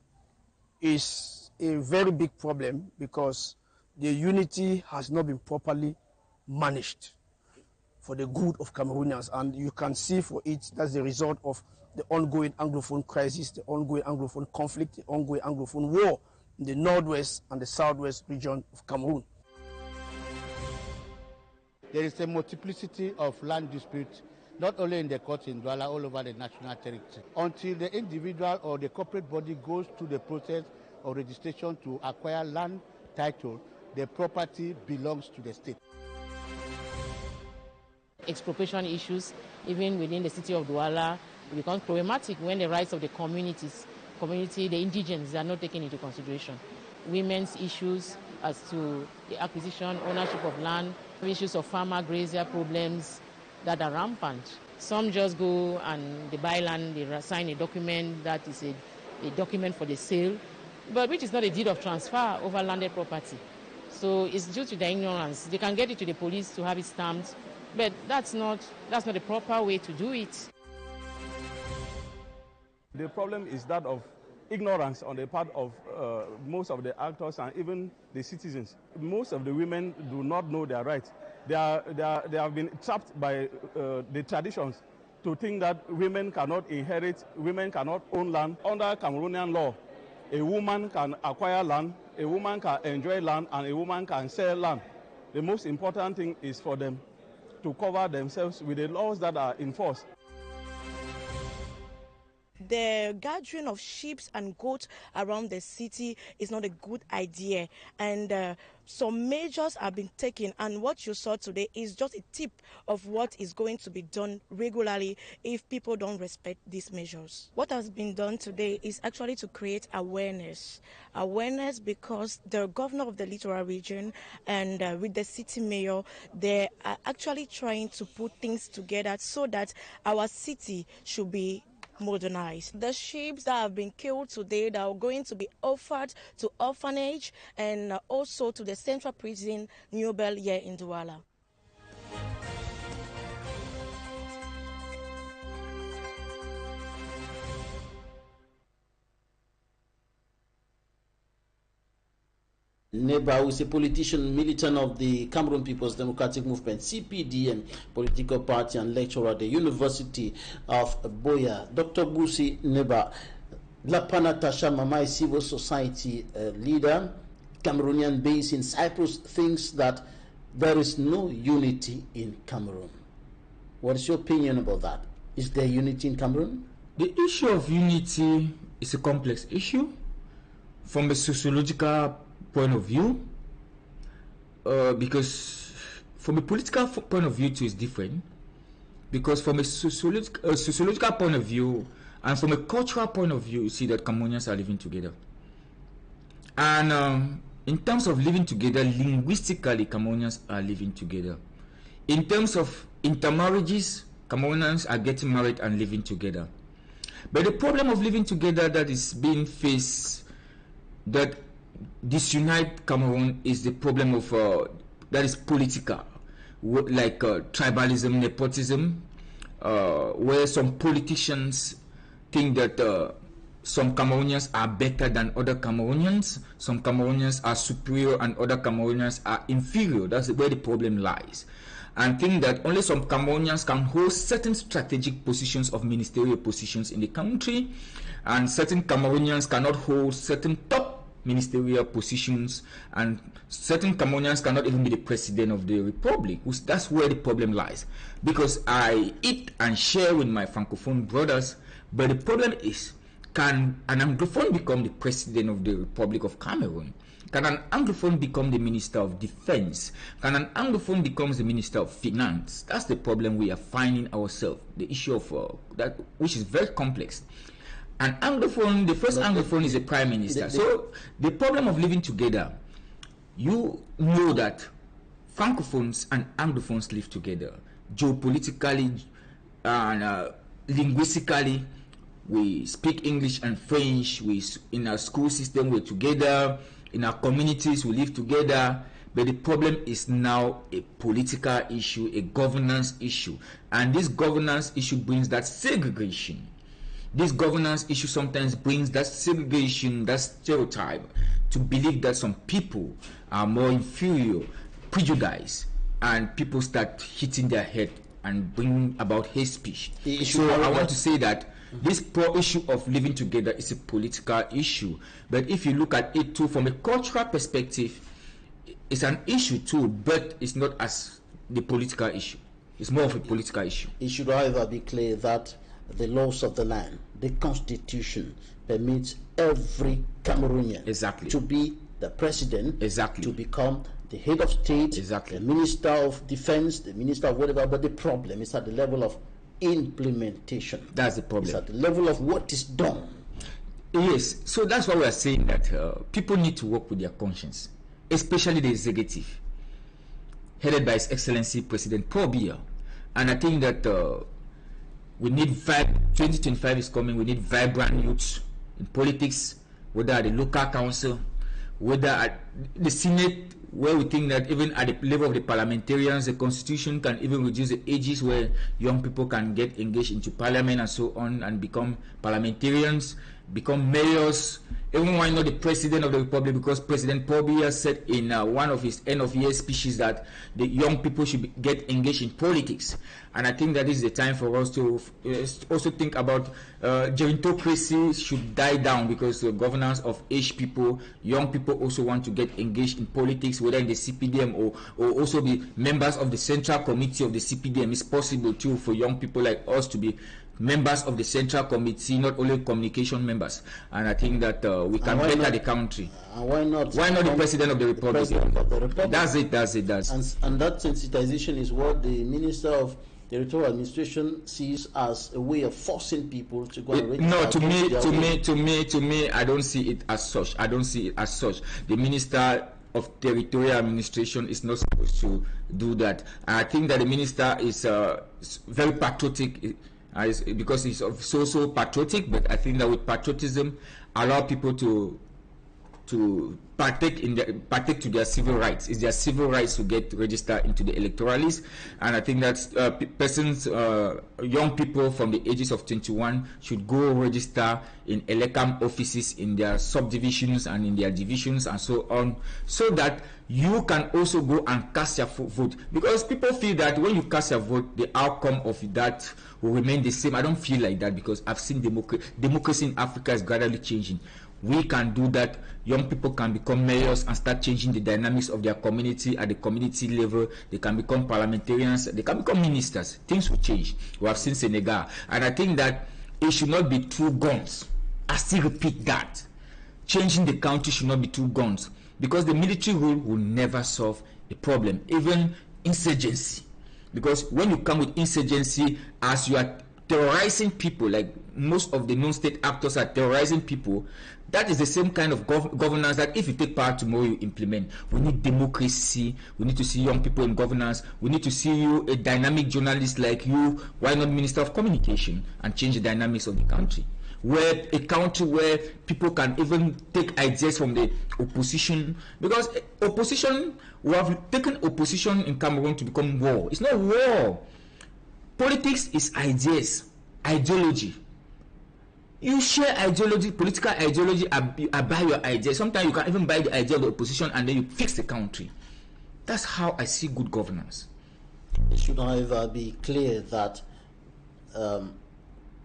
is a very big problem because the unity has not been properly managed for the good of Cameroonians. And you can see for it, that's the result of the ongoing Anglophone crisis, the ongoing Anglophone conflict, the ongoing Anglophone war in the northwest and the southwest region of Cameroon. There is a multiplicity of land disputes, not only in the courts in Douala, all over the national territory. Until the individual or the corporate body goes through the process of registration to acquire land title, the property belongs to the state. Expropriation issues, even within the city of Douala, becomes problematic when the rights of the community, the indigenes, are not taken into consideration. Women's issues as to the acquisition, ownership of land, issues of farmer grazier problems that are rampant. Some just go and they buy land, they sign a document that is a document for the sale, but which is not a deed of transfer over landed property. So it's due to their ignorance. They can get it to the police to have it stamped, but that's not the proper way to do it. The problem is that of ignorance on the part of most of the actors and even the citizens. Most of the women do not know their rights. They have been trapped by the traditions to think that women cannot inherit, women cannot own land. Under Cameroonian law, a woman can acquire land, a woman can enjoy land, and a woman can sell land. The most important thing is for them to cover themselves with the laws that are enforced. The gathering of sheep and goats around the city is not a good idea, and some measures have been taken, and what you saw today is just a tip of what is going to be done regularly if people don't respect these measures. What has been done today is actually to create awareness because the governor of the littoral region and with the city mayor, they are actually trying to put things together so that our city should be modernized. The sheep that have been killed today that are going to be offered to orphanage and also to the central prison Newbel here in Douala. Neba, who is a politician, militant of the Cameroon People's Democratic Movement, CPDM, political party and lecturer at the University of Boya. Dr. Busi Neba, Lapana Tasha Mamai, civil society leader, Cameroonian based in Cyprus, thinks that there is no unity in Cameroon. What is your opinion about that? Is there unity in Cameroon? The issue of unity is a complex issue from a sociological point of view, because from a political point of view too is different, because from a sociological point of view and from a cultural point of view, you see that Cameroonians are living together. And in terms of living together, linguistically, Cameroonians are living together. In terms of intermarriages, Cameroonians are getting married and living together. But the problem of living together that is being faced, that disunite Cameroon, is the problem of that is political, like tribalism, nepotism, where some politicians think that some Cameroonians are better than other Cameroonians, some Cameroonians are superior and other Cameroonians are inferior. That's where the problem lies. And think that only some Cameroonians can hold certain strategic positions of ministerial positions in the country, and certain Cameroonians cannot hold certain top ministerial positions, and certain Cameroonians cannot even be the president of the republic. That's where the problem lies. Because I eat and share with my Francophone brothers, but the problem is, can an Anglophone become the president of the Republic of Cameroon? Can an Anglophone become the Minister of Defense? Can an Anglophone become the Minister of Finance? That's the problem we are finding ourselves. The issue of that, which is very complex. An Anglophone, the first Anglophone is a Prime Minister. So the problem of living together, you know that Francophones and Anglophones live together. Geopolitically and linguistically, we speak English and French. In our school system, we're together. In our communities, we live together. But the problem is now a political issue, a governance issue. And this governance issue brings that segregation. This governance issue sometimes brings that segregation, that stereotype, to believe that some people are more inferior, prejudice, and people start hitting their head and bring about hate speech. So I want to say that this issue of living together is a political issue. But if you look at it too from a cultural perspective, it's an issue too, but it's not as the political issue. It's more of a political issue. It should however be clear that the laws of the land, the constitution, permits every Cameroonian to be the president, to become the head of state, the minister of defense, the minister of whatever. But the problem is at the level of implementation. That's the problem. It's at the level of what is done. Yes, so that's why we are saying that people need to work with their conscience, especially the executive, headed by His Excellency President Paul Biya. And I think that we need 2025 is coming. We need vibrant youths in politics, whether at the local council, whether at the Senate, where we think that even at the level of the parliamentarians, the constitution can even reduce the ages where young people can get engaged into parliament and so on and become parliamentarians, become mayors, even why not the president of the republic, because President Paul Biya said in one of his end of year speeches that the young people should get engaged in politics. And I think that is the time for us to also think about gerontocracy should die down, because the governance of aged people, young people also want to get engaged in politics, whether in the CPDM or also be members of the central committee of the CPDM. It's possible too for young people like us to be members of the central committee, not only communication members. And I think that we can better the country. Why not the president of the republic? That's it. And that sensitization is what the minister of territorial administration sees as a way of forcing people to go and register. No, to me, I don't see it as such. The minister of territorial administration is not supposed to do that. I think that the minister is very patriotic. Because he's so patriotic, but I think that with patriotism allow people to partake to their civil rights. It's their civil rights to get registered into the electoral list. And I think that persons, young people from the ages of 21 should go register in Elecam offices in their subdivisions and in their divisions and so on, so that you can also go and cast your vote. Because people feel that when you cast your vote, the outcome of that will remain the same. I don't feel like that, because I've seen democracy in Africa is gradually changing. We can do that. Young people can become mayors and start changing the dynamics of their community at the community level. They can become parliamentarians. They can become ministers. Things will change. We have seen Senegal. And I think that it should not be through guns. I still repeat that. Changing the country should not be through guns, because the military rule will never solve a problem, even insurgency. Because when you come with insurgency, as you are terrorizing people, like most of the non-state actors are terrorizing people, that is the same kind of governance that if you take power tomorrow, you implement. We need democracy. We need to see young people in governance. We need to see you, a dynamic journalist like you. Why not Minister of Communication, and change the dynamics of the country? Where a country where people can even take ideas from the opposition, because opposition, we have taken opposition in Cameroon to become war. It's not war. Politics is ideas, ideology. You share ideology, political ideology, I buy your idea. Sometimes you can even buy the idea of the opposition and then you fix the country. That's how I see good governance. It should, however, be clear that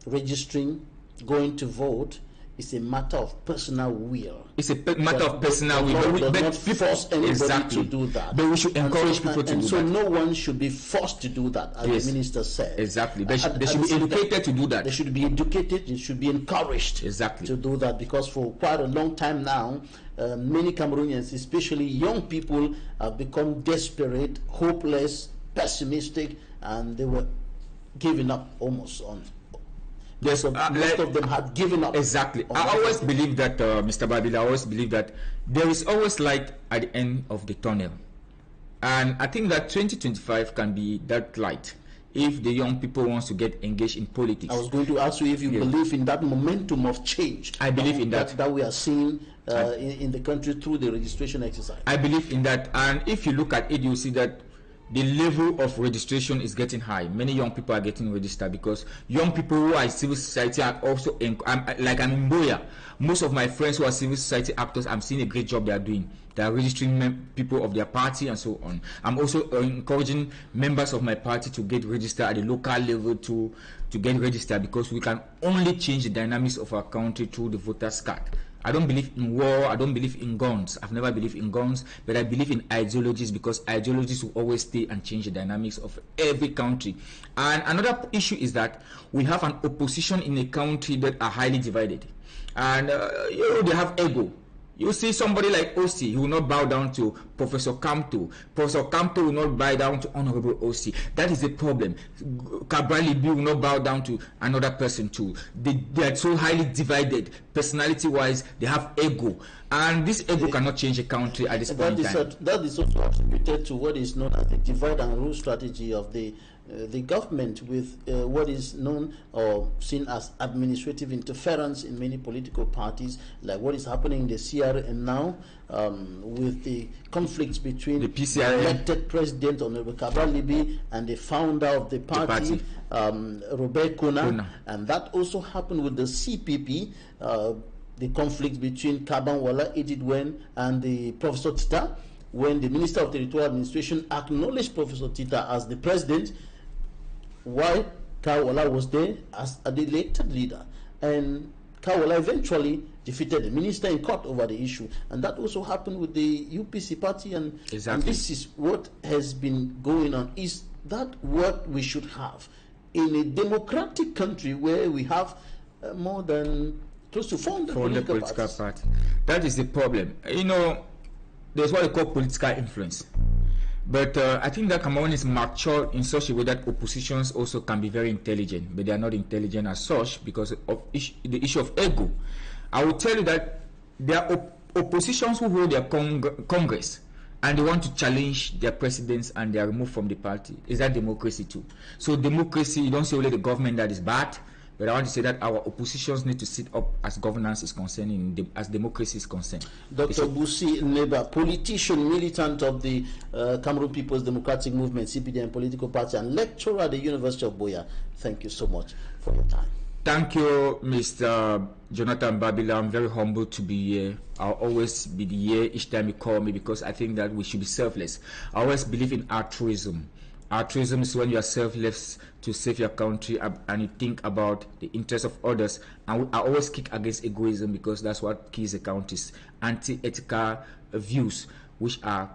registering, going to vote, is a matter of personal will. It's a matter of personal will. But not force anybody to do that. But we should encourage people to do that. And so no one should be forced to do that, as the minister said. Exactly. They should be educated to do that. They should be educated. They should be encouraged to do that, because for quite a long time now, many Cameroonians, especially young people, have become desperate, hopeless, pessimistic, and they were giving up almost on. Most of them had given up. Exactly. I always believe that, Mr. Babila, I always believe that there is always light at the end of the tunnel. And I think that 2025 can be that light if the young people wants to get engaged in politics. I was going to ask you if you believe in that momentum of change. I believe in that. That we are seeing in the country through the registration exercise. I believe in that. And if you look at it, you see that the level of registration is getting high. Many young people are getting registered because young people who are in civil society are also I'm in Boya. Most of my friends who are civil society actors, I'm seeing a great job they are doing. They are registering people of their party and so on. I'm also encouraging members of my party to get registered at the local level to get registered, because we can only change the dynamics of our country through the voters' card. I don't believe in war. I don't believe in guns. I've never believed in guns, but I believe in ideologies, because ideologies will always stay and change the dynamics of every country. And another issue is that we have an opposition in a country that are highly divided, and they have ego. You see somebody like OC, he will not bow down to Professor Kamto. Professor Kamto will not bow down to Honorable OC. That is the problem. Kabrali B will not bow down to another person too. They are so highly divided, personality-wise. They have ego, and this ego cannot change a country at this point in time. That is also attributed to what is known as the divide and rule strategy of the government, with what is known or seen as administrative interference in many political parties, like what is happening in the CRM now, with the conflicts between the elected president, Honorable Cabral Libi, and the founder of the party, Robert Kona. And that also happened with the CPP, the conflict between Kaban Wala, Edith Wen, and the Professor Tita, when the Minister of Territorial Administration acknowledged Professor Tita as the president, while Kawala was there as the elected leader, and Kawala eventually defeated the minister in court over the issue. And that also happened with the UPC party, and this is what has been going on. Is that what we should have in a democratic country where we have more than close to 400 political parties? That is the problem. You know, there's what they call political influence. But I think that Cameroon is mature in such a way that oppositions also can be very intelligent, but they are not intelligent as such because of the issue of ego. I will tell you that there are oppositions who hold their Congress and they want to challenge their presidents and they are removed from the party. Is that democracy too? So democracy, you don't say only the government that is bad, but I want to say that our oppositions need to sit up as governance is concerned, as democracy is concerned. Dr. Busi Neba, politician, militant of the Cameroon People's Democratic Movement, CPD, and political party, and lecturer at the University of Boya. Thank you so much for your time. Thank you, Mr. Jonathan Babila. I'm very humbled to be here. I'll always be here each time you call me, because I think that we should be selfless. I always believe in altruism. Altruism is when you are selfless to save your country and you think about the interests of others. And I always kick against egoism, because that's what kills a country. Anti-ethical views which are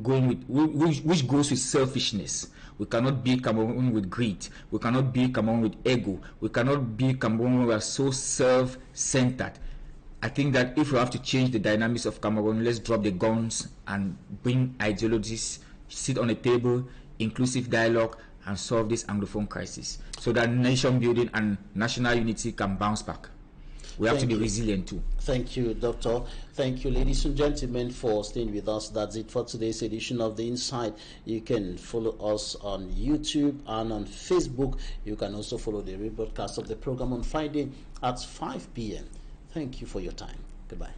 going with which goes with selfishness. We cannot be Cameroon with greed. We cannot be Cameroon with ego. We cannot be Cameroon who are so self-centered. I think that if we have to change the dynamics of Cameroon, let's drop the guns and bring ideologies, sit on a table, inclusive dialogue, and solve this Anglophone crisis so that nation building and national unity can bounce back. We have to be resilient too. Thank you, Doctor. Thank you, ladies and gentlemen, for staying with us. That's it for today's edition of The Insight. You can follow us on YouTube and on Facebook. You can also follow the rebroadcast of the program on Friday at 5 p.m. Thank you for your time. Goodbye.